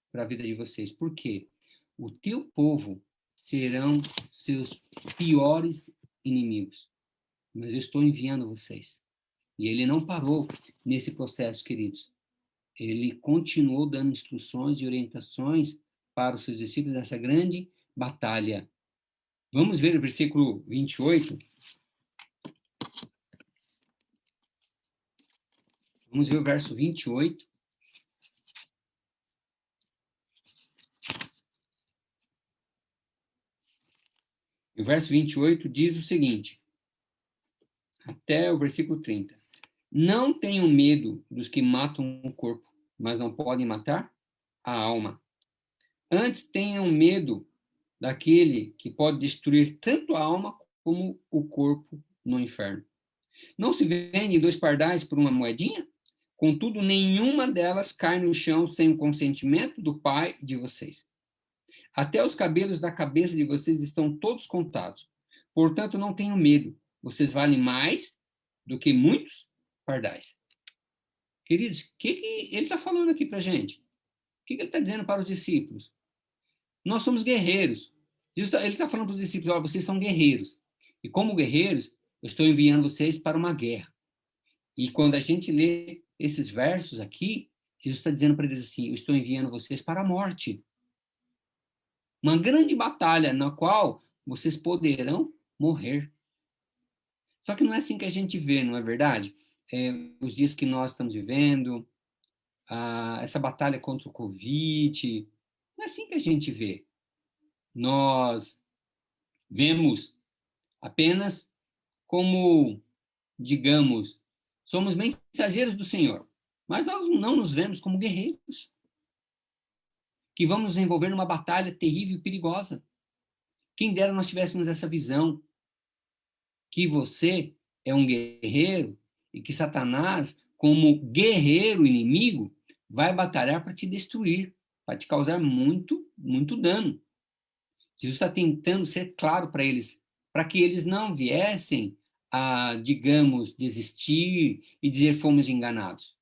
para a vida de vocês. Por quê? O teu povo serão seus piores inimigos. Mas eu estou enviando vocês. E ele não parou nesse processo, queridos. Ele continuou dando instruções e orientações para os seus discípulos nessa grande batalha. Vamos ver o versículo 28. Vamos ver o verso 28. O verso 28 diz o seguinte, até o versículo 30. Não tenham medo dos que matam o corpo, mas não podem matar a alma. Antes tenham medo daquele que pode destruir tanto a alma como o corpo no inferno. Não se vendem 2 pardais por uma moedinha? Contudo, nenhuma delas cai no chão sem o consentimento do Pai de vocês. Até os cabelos da cabeça de vocês estão todos contados. Portanto, não tenham medo. Vocês valem mais do que muitos pardais. Queridos, o que ele está falando aqui para a gente? O que ele está dizendo para os discípulos? Nós somos guerreiros. Ele está falando para os discípulos, olha, vocês são guerreiros. E como guerreiros, eu estou enviando vocês para uma guerra. E quando a gente lê esses versos aqui, Jesus está dizendo para eles assim, eu estou enviando vocês para a morte. Uma grande batalha na qual vocês poderão morrer. Só que não é assim que a gente vê, não é verdade? os dias que nós estamos vivendo, essa batalha contra o Covid. Não é assim que a gente vê. Nós vemos apenas como, digamos, somos mensageiros do Senhor, mas nós não nos vemos como guerreiros que vamos nos envolver numa batalha terrível e perigosa. Quem dera nós tivéssemos essa visão, que você é um guerreiro e que Satanás, como guerreiro inimigo, vai batalhar para te destruir, para te causar muito, muito dano. Jesus está tentando ser claro para eles, para que eles não viessem a, digamos, desistir e dizer fomos enganados.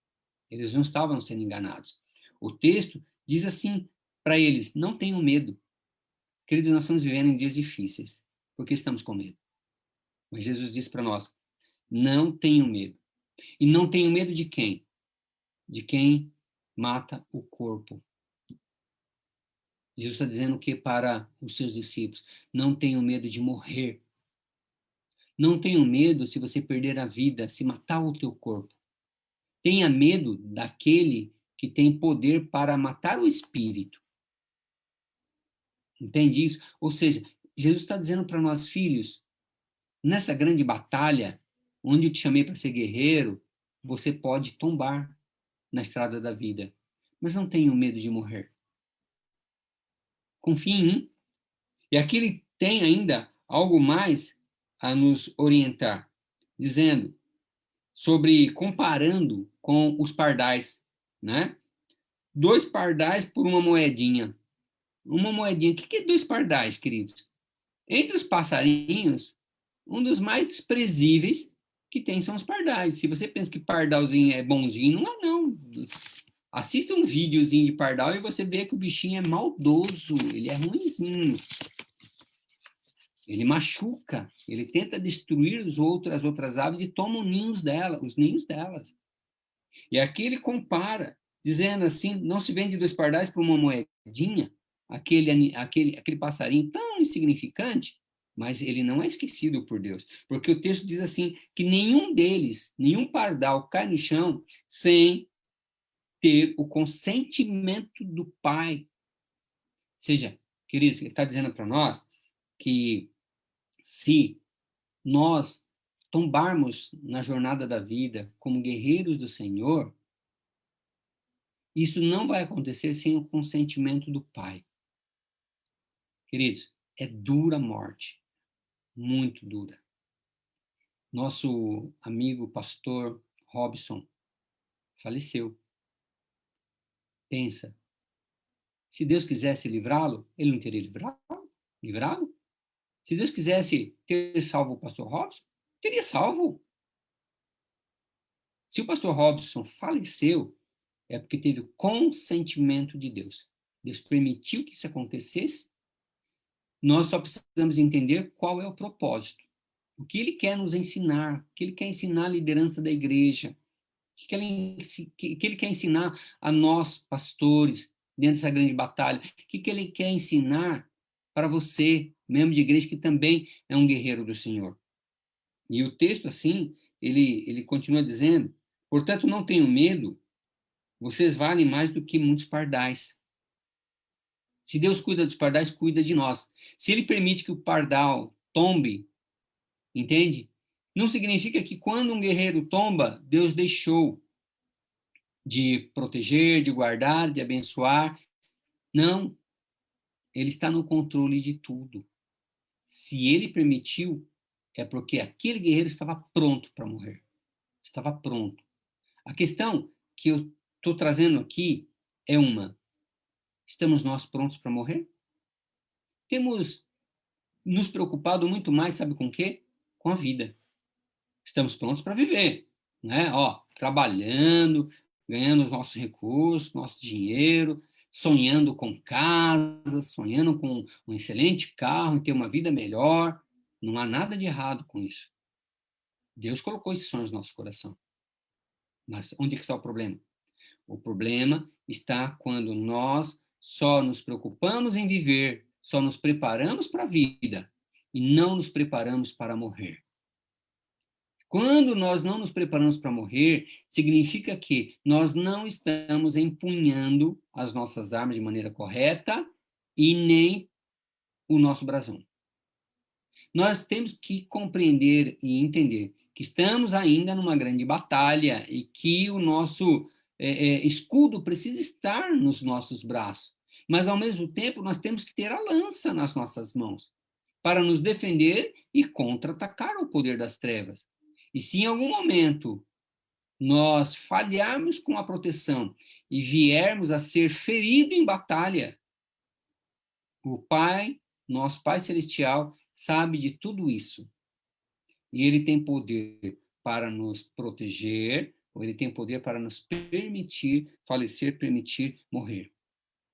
Eles não estavam sendo enganados. O texto diz assim para eles, não tenham medo. Queridos, nós estamos vivendo em dias difíceis, porque estamos com medo. Mas Jesus diz para nós, não tenham medo. E não tenham medo de quem? De quem mata o corpo. Jesus está dizendo o que para os seus discípulos? Não tenham medo de morrer. Não tenham medo se você perder a vida, se matar o teu corpo. Tenha medo daquele que tem poder para matar o espírito. Entende isso? Ou seja, Jesus está dizendo para nós, filhos, nessa grande batalha, onde eu te chamei para ser guerreiro, você pode tombar na estrada da vida. Mas não tenham medo de morrer. Confie em mim. E aqui ele tem ainda algo mais a nos orientar, dizendo sobre, comparando com os pardais, né? 2 pardais por uma moedinha. Uma moedinha. O que é 2 pardais, queridos? Entre os passarinhos, um dos mais desprezíveis que tem são os pardais. Se você pensa que pardalzinho é bonzinho, não é não. Assista um videozinho de pardal e você vê que o bichinho é maldoso, ele é ruinzinho. Ele machuca, ele tenta destruir as outras aves e toma os ninhos delas. E aqui ele compara, dizendo assim, não se vende 2 pardais por uma moedinha, aquele passarinho tão insignificante, mas ele não é esquecido por Deus, porque o texto diz assim, que nenhum pardal cai no chão sem ter o consentimento do Pai. Ou seja, queridos, ele está dizendo para nós que se nós tombarmos na jornada da vida como guerreiros do Senhor, isso não vai acontecer sem o consentimento do Pai. Queridos, é dura a morte, muito dura. Nosso amigo pastor Robson faleceu. Pensa, se Deus quisesse livrá-lo, ele não teria livrado? Se Deus quisesse ter salvo o pastor Robson, teria salvo. Se o pastor Robson faleceu, é porque teve o consentimento de Deus. Deus permitiu que isso acontecesse. Nós só precisamos entender qual é o propósito. O que ele quer nos ensinar, o que ele quer ensinar à liderança da igreja, o que ele quer ensinar a nós, pastores, dentro dessa grande batalha, o que ele quer ensinar para você, membro de igreja, que também é um guerreiro do Senhor. E o texto, assim, ele continua dizendo, portanto, não tenham medo, vocês valem mais do que muitos pardais. Se Deus cuida dos pardais, cuida de nós. Se ele permite que o pardal tombe, entende? Não significa que quando um guerreiro tomba, Deus deixou de proteger, de guardar, de abençoar. Não. Ele está no controle de tudo. Se ele permitiu, é porque aquele guerreiro estava pronto para morrer. Estava pronto. A questão que eu estou trazendo aqui é estamos nós prontos para morrer? Temos nos preocupado muito mais, sabe com o quê? Com a vida. Estamos prontos para viver, né? Trabalhando, ganhando os nossos recursos, nosso dinheiro, sonhando com casa, sonhando com um excelente carro, ter uma vida melhor. Não há nada de errado com isso. Deus colocou esses sonhos no nosso coração. Mas onde é que está o problema? O problema está quando nós só nos preocupamos em viver, só nos preparamos para a vida e não nos preparamos para morrer. Quando nós não nos preparamos para morrer, significa que nós não estamos empunhando as nossas armas de maneira correta e nem o nosso brasão. Nós temos que compreender e entender que estamos ainda numa grande batalha e que o nosso escudo precisa estar nos nossos braços. Mas, ao mesmo tempo, nós temos que ter a lança nas nossas mãos para nos defender e contra-atacar o poder das trevas. E se em algum momento nós falharmos com a proteção e viermos a ser ferido em batalha, o Pai, nosso Pai Celestial, sabe de tudo isso. E Ele tem poder para nos proteger, ou Ele tem poder para nos permitir falecer, permitir morrer.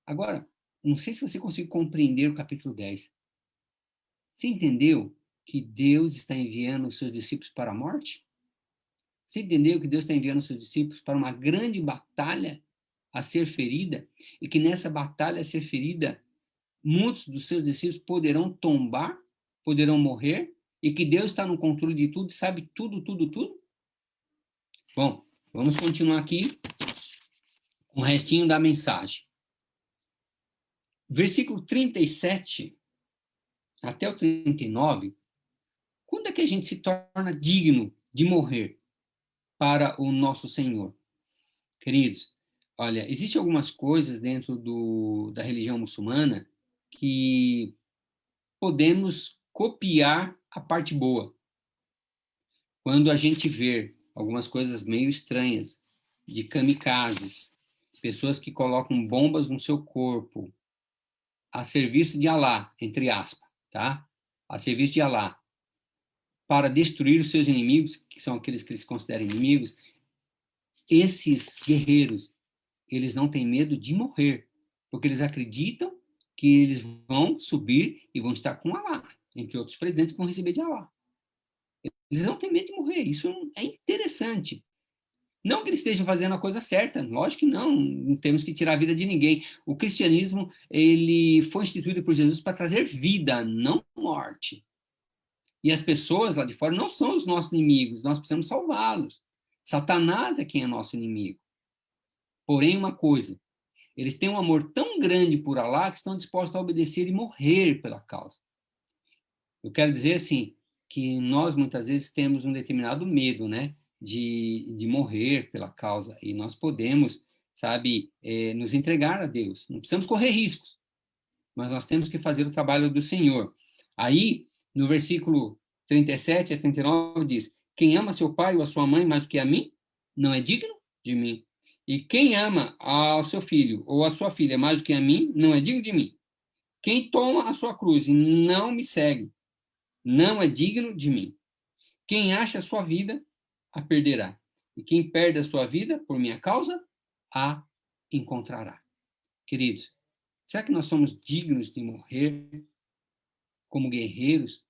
Agora, não sei se você consegue compreender o capítulo 10. Você entendeu que Deus está enviando os seus discípulos para a morte? Você entendeu que Deus está enviando os seus discípulos para uma grande batalha a ser ferida? E que nessa batalha a ser ferida, muitos dos seus discípulos poderão tombar, poderão morrer, e que Deus está no controle de tudo, sabe tudo, tudo, tudo? Bom, vamos continuar aqui com o restinho da mensagem. Versículo 37 até o 39, quando é que a gente se torna digno de morrer para o nosso Senhor? Queridos, olha, existem algumas coisas dentro da religião muçulmana que podemos copiar a parte boa. Quando a gente vê algumas coisas meio estranhas, de kamikazes, pessoas que colocam bombas no seu corpo, a serviço de Alá, entre aspas, tá? A serviço de Alá, para destruir os seus inimigos, que são aqueles que eles consideram inimigos, esses guerreiros, eles não têm medo de morrer, porque eles acreditam que eles vão subir e vão estar com Alá, entre outros presentes que vão receber de Alá. Eles não têm medo de morrer, isso é interessante. Não que eles estejam fazendo a coisa certa, lógico que não temos que tirar a vida de ninguém. O cristianismo, ele foi instituído por Jesus para trazer vida, não morte. E as pessoas lá de fora não são os nossos inimigos, nós precisamos salvá-los. Satanás é quem é nosso inimigo. Porém, uma coisa, eles têm um amor tão grande por Alá que estão dispostos a obedecer e morrer pela causa. Eu quero dizer assim, que nós muitas vezes temos um determinado medo, né? De morrer pela causa, e nós podemos, sabe, nos entregar a Deus. Não precisamos correr riscos, mas nós temos que fazer o trabalho do Senhor. Aí, no versículo 37 a 39, diz: quem ama seu pai ou a sua mãe mais do que a mim, não é digno de mim. E quem ama ao seu filho ou a sua filha mais do que a mim, não é digno de mim. Quem toma a sua cruz e não me segue, não é digno de mim. Quem acha a sua vida, a perderá. E quem perde a sua vida por minha causa, a encontrará. Queridos, será que nós somos dignos de morrer como guerreiros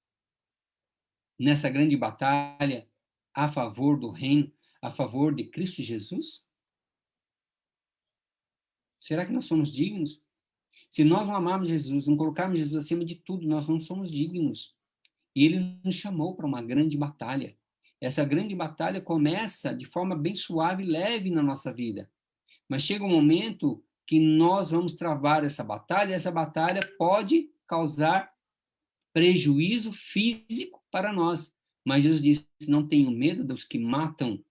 nessa grande batalha a favor do reino, a favor de Cristo Jesus? Será que nós somos dignos? Se nós não amarmos Jesus, não colocarmos Jesus acima de tudo, nós não somos dignos. E Ele nos chamou para uma grande batalha. Essa grande batalha começa de forma bem suave e leve na nossa vida. Mas chega um momento que nós vamos travar essa batalha, e essa batalha pode causar prejuízo físico para nós. Mas Jesus disse: não tenham medo dos que matam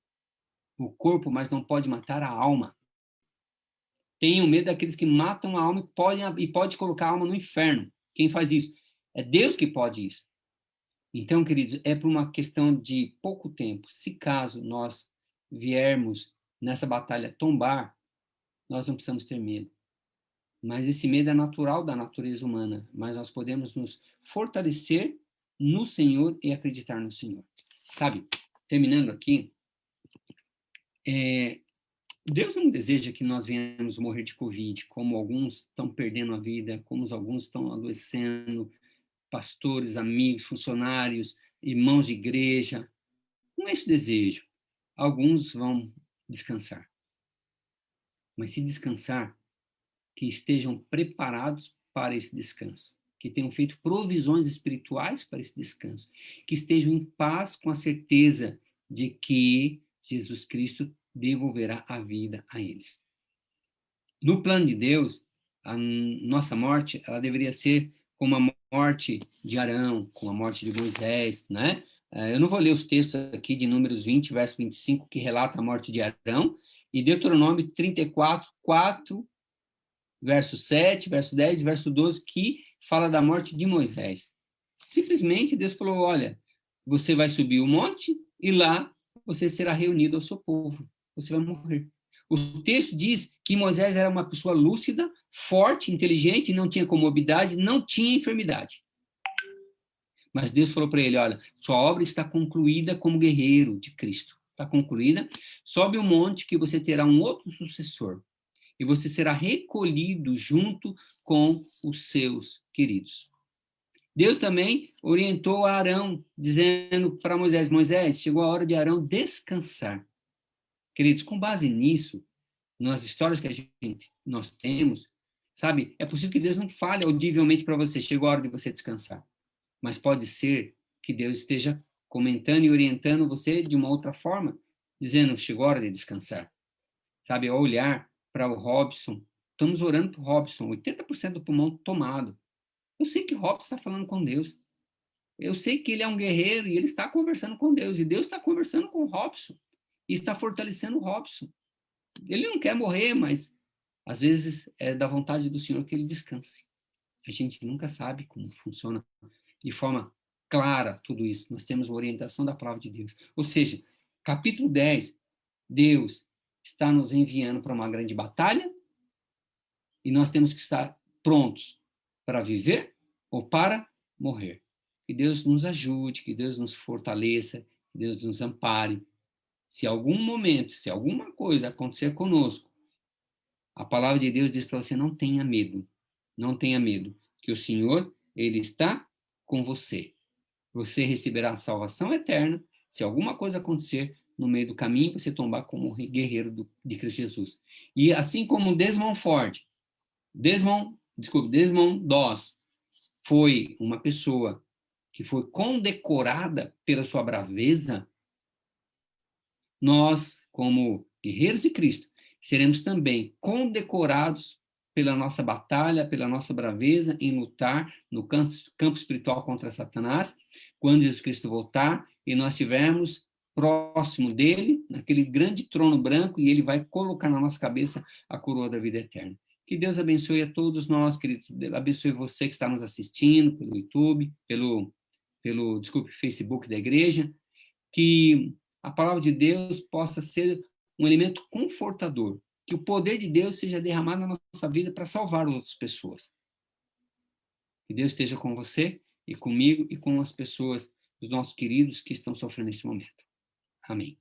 o corpo, mas não pode matar a alma. Tenham medo daqueles que matam a alma e pode colocar a alma no inferno. Quem faz isso? É Deus que pode isso. Então, queridos, é por uma questão de pouco tempo. Se caso nós viermos nessa batalha tombar, nós não precisamos ter medo. Mas esse medo é natural da natureza humana. Mas nós podemos nos fortalecer no Senhor e acreditar no Senhor. Sabe, terminando aqui, Deus não deseja que nós venhamos morrer de Covid, como alguns estão perdendo a vida, como alguns estão adoecendo, pastores, amigos, funcionários, irmãos de igreja. Não é esse o desejo. Alguns vão descansar. Mas se descansar, que estejam preparados para esse descanso, que tenham feito provisões espirituais para esse descanso, que estejam em paz com a certeza de que Jesus Cristo devolverá a vida a eles. No plano de Deus, a nossa morte, ela deveria ser como a morte de Arão, como a morte de Moisés, né? Eu não vou ler os textos aqui de Números 20, verso 25, que relata a morte de Arão, e Deuteronômio 34, 4, verso 7, verso 10, verso 12, que fala da morte de Moisés. Simplesmente Deus falou, olha, você vai subir o monte e lá você será reunido ao seu povo. Você vai morrer. O texto diz que Moisés era uma pessoa lúcida, forte, inteligente, não tinha comorbidade, não tinha enfermidade. Mas Deus falou para ele, olha, sua obra está concluída como guerreiro de Cristo. Está concluída. Sobe o monte que você terá um outro sucessor. E você será recolhido junto com os seus queridos. Deus também orientou a Arão, dizendo para Moisés, Moisés, chegou a hora de Arão descansar. Queridos, com base nisso, nas histórias que nós temos, sabe, é possível que Deus não fale audivelmente para você, chegou a hora de você descansar. Mas pode ser que Deus esteja comentando e orientando você de uma outra forma, dizendo, chegou a hora de descansar. Sabe, ao olhar para o Robson, estamos orando para o Robson, 80% do pulmão tomado. Eu sei que o Robson está falando com Deus. Eu sei que ele é um guerreiro e ele está conversando com Deus. E Deus está conversando com o Robson. E está fortalecendo o Robson. Ele não quer morrer, mas às vezes é da vontade do Senhor que ele descanse. A gente nunca sabe como funciona de forma clara tudo isso. Nós temos a orientação da palavra de Deus. Ou seja, capítulo 10, Deus está nos enviando para uma grande batalha e nós temos que estar prontos para viver ou para morrer. Que Deus nos ajude, que Deus nos fortaleça, que Deus nos ampare. Se algum momento, se alguma coisa acontecer conosco, a palavra de Deus diz para você, não tenha medo, que o Senhor, Ele está com você. Você receberá a salvação eterna, se alguma coisa acontecer no meio do caminho, você tombar como guerreiro de Cristo Jesus. E assim como Desmond Doss foi uma pessoa que foi condecorada pela sua braveza, nós, como guerreiros de Cristo, seremos também condecorados pela nossa batalha, pela nossa braveza em lutar no campo espiritual contra Satanás, quando Jesus Cristo voltar e nós estivermos próximo dele, naquele grande trono branco, e ele vai colocar na nossa cabeça a coroa da vida eterna. Que Deus abençoe a todos nós, queridos, abençoe você que está nos assistindo pelo YouTube, pelo Facebook da igreja, que a palavra de Deus possa ser um elemento confortador, que o poder de Deus seja derramado na nossa vida para salvar outras pessoas. Que Deus esteja com você e comigo e com as pessoas, os nossos queridos que estão sofrendo neste momento. Amém.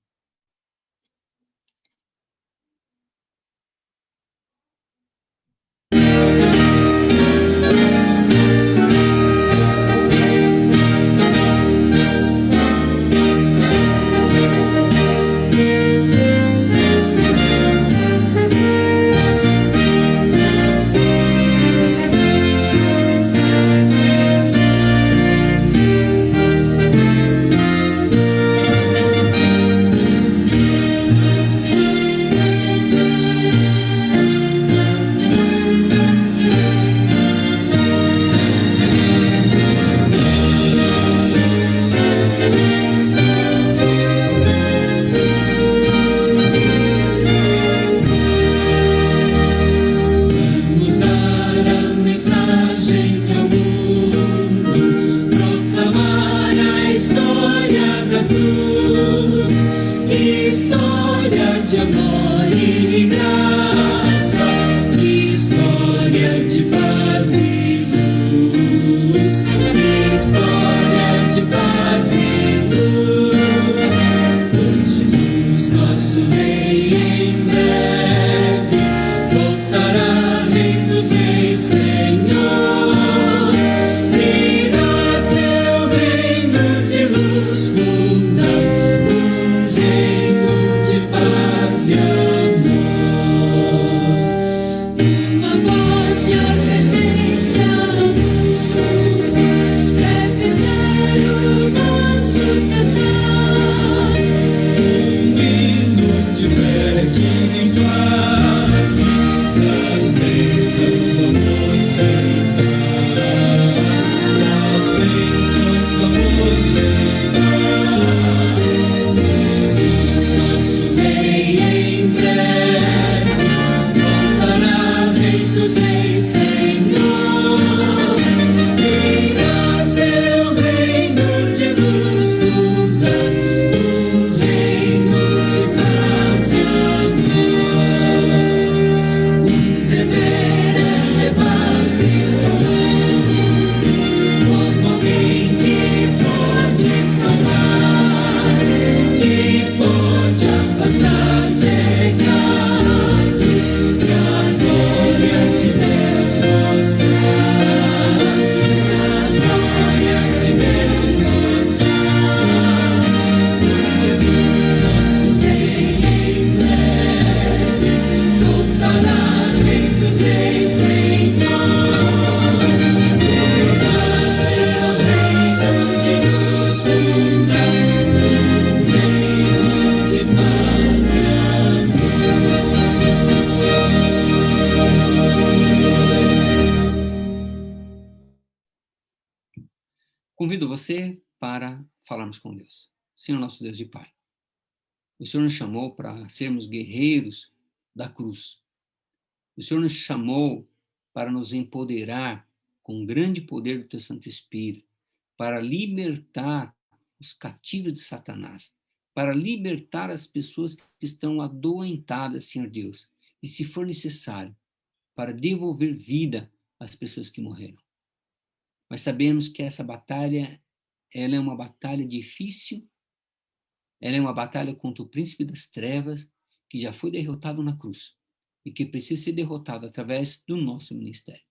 Amor. Convido você para falarmos com Deus. Senhor nosso Deus e Pai, o Senhor nos chamou para sermos guerreiros da cruz. O Senhor nos chamou para nos empoderar com o grande poder do Teu Santo Espírito, para libertar os cativos de Satanás, para libertar as pessoas que estão adoentadas, Senhor Deus, e, se for necessário, para devolver vida às pessoas que morreram. Mas sabemos que essa batalha, ela é uma batalha difícil, ela é uma batalha contra o príncipe das trevas, que já foi derrotado na cruz, e que precisa ser derrotado através do nosso ministério.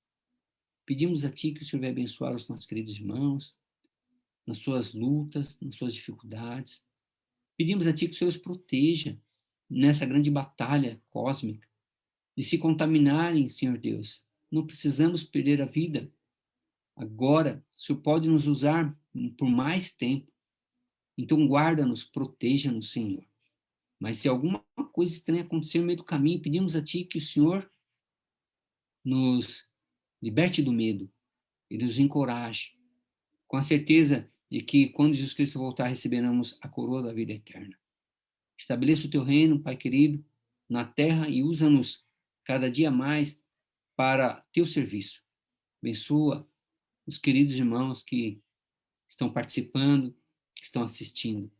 Pedimos a Ti que o Senhor vai abençoar os nossos queridos irmãos, nas suas lutas, nas suas dificuldades. Pedimos a Ti que o Senhor os proteja nessa grande batalha cósmica, de se contaminarem, Senhor Deus. Não precisamos perder a vida. Agora, o Senhor pode nos usar por mais tempo. Então, guarda-nos, proteja-nos, Senhor. Mas se alguma coisa estranha acontecer no meio do caminho, pedimos a Ti que o Senhor nos liberte do medo e nos encoraje, com a certeza de que, quando Jesus Cristo voltar, receberemos a coroa da vida eterna. Estabeleça o Teu reino, Pai querido, na terra e usa-nos cada dia mais para Teu serviço. Abençoa os queridos irmãos que estão participando, que estão assistindo.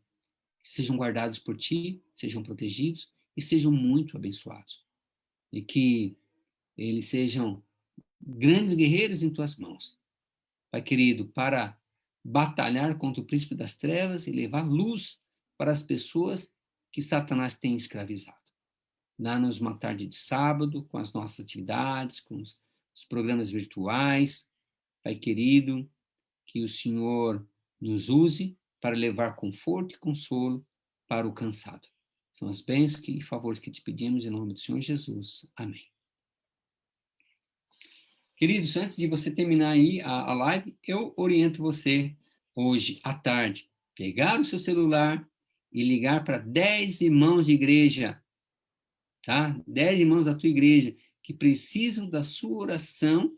Que sejam guardados por Ti, sejam protegidos e sejam muito abençoados. E que eles sejam grandes guerreiros em Tuas mãos, Pai querido, para batalhar contra o príncipe das trevas e levar luz para as pessoas que Satanás tem escravizado. Dá-nos uma tarde de sábado com as nossas atividades, com os programas virtuais. Pai querido, que o Senhor nos use para levar conforto e consolo para o cansado. São as bênçãos e favores que te pedimos em nome do Senhor Jesus. Amém. Queridos, antes de você terminar aí a live, eu oriento você hoje à tarde, pegar o seu celular e ligar para 10 irmãos de igreja, tá? 10 irmãos da tua igreja que precisam da sua oração,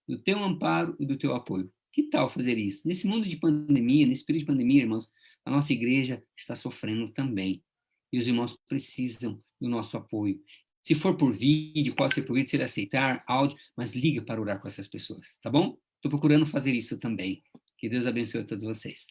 do teu amparo e do teu apoio. Que tal fazer isso? Nesse mundo de pandemia, nesse período de pandemia, irmãos, a nossa igreja está sofrendo também. E os irmãos precisam do nosso apoio. Se for por vídeo, pode ser por vídeo, se ele aceitar, áudio, mas liga para orar com essas pessoas, tá bom? Estou procurando fazer isso também. Que Deus abençoe a todos vocês.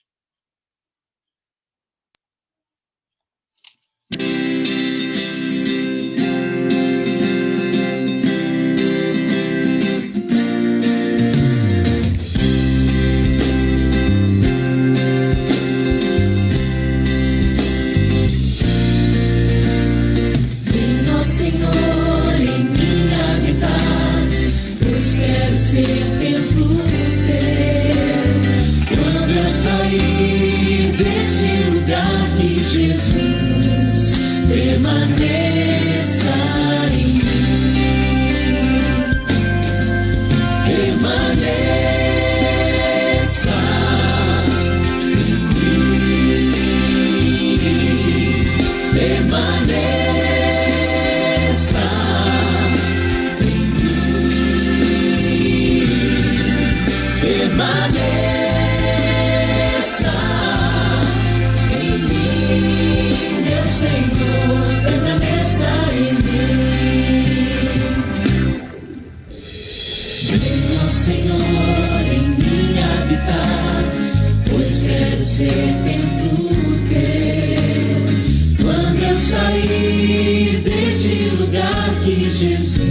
Jesus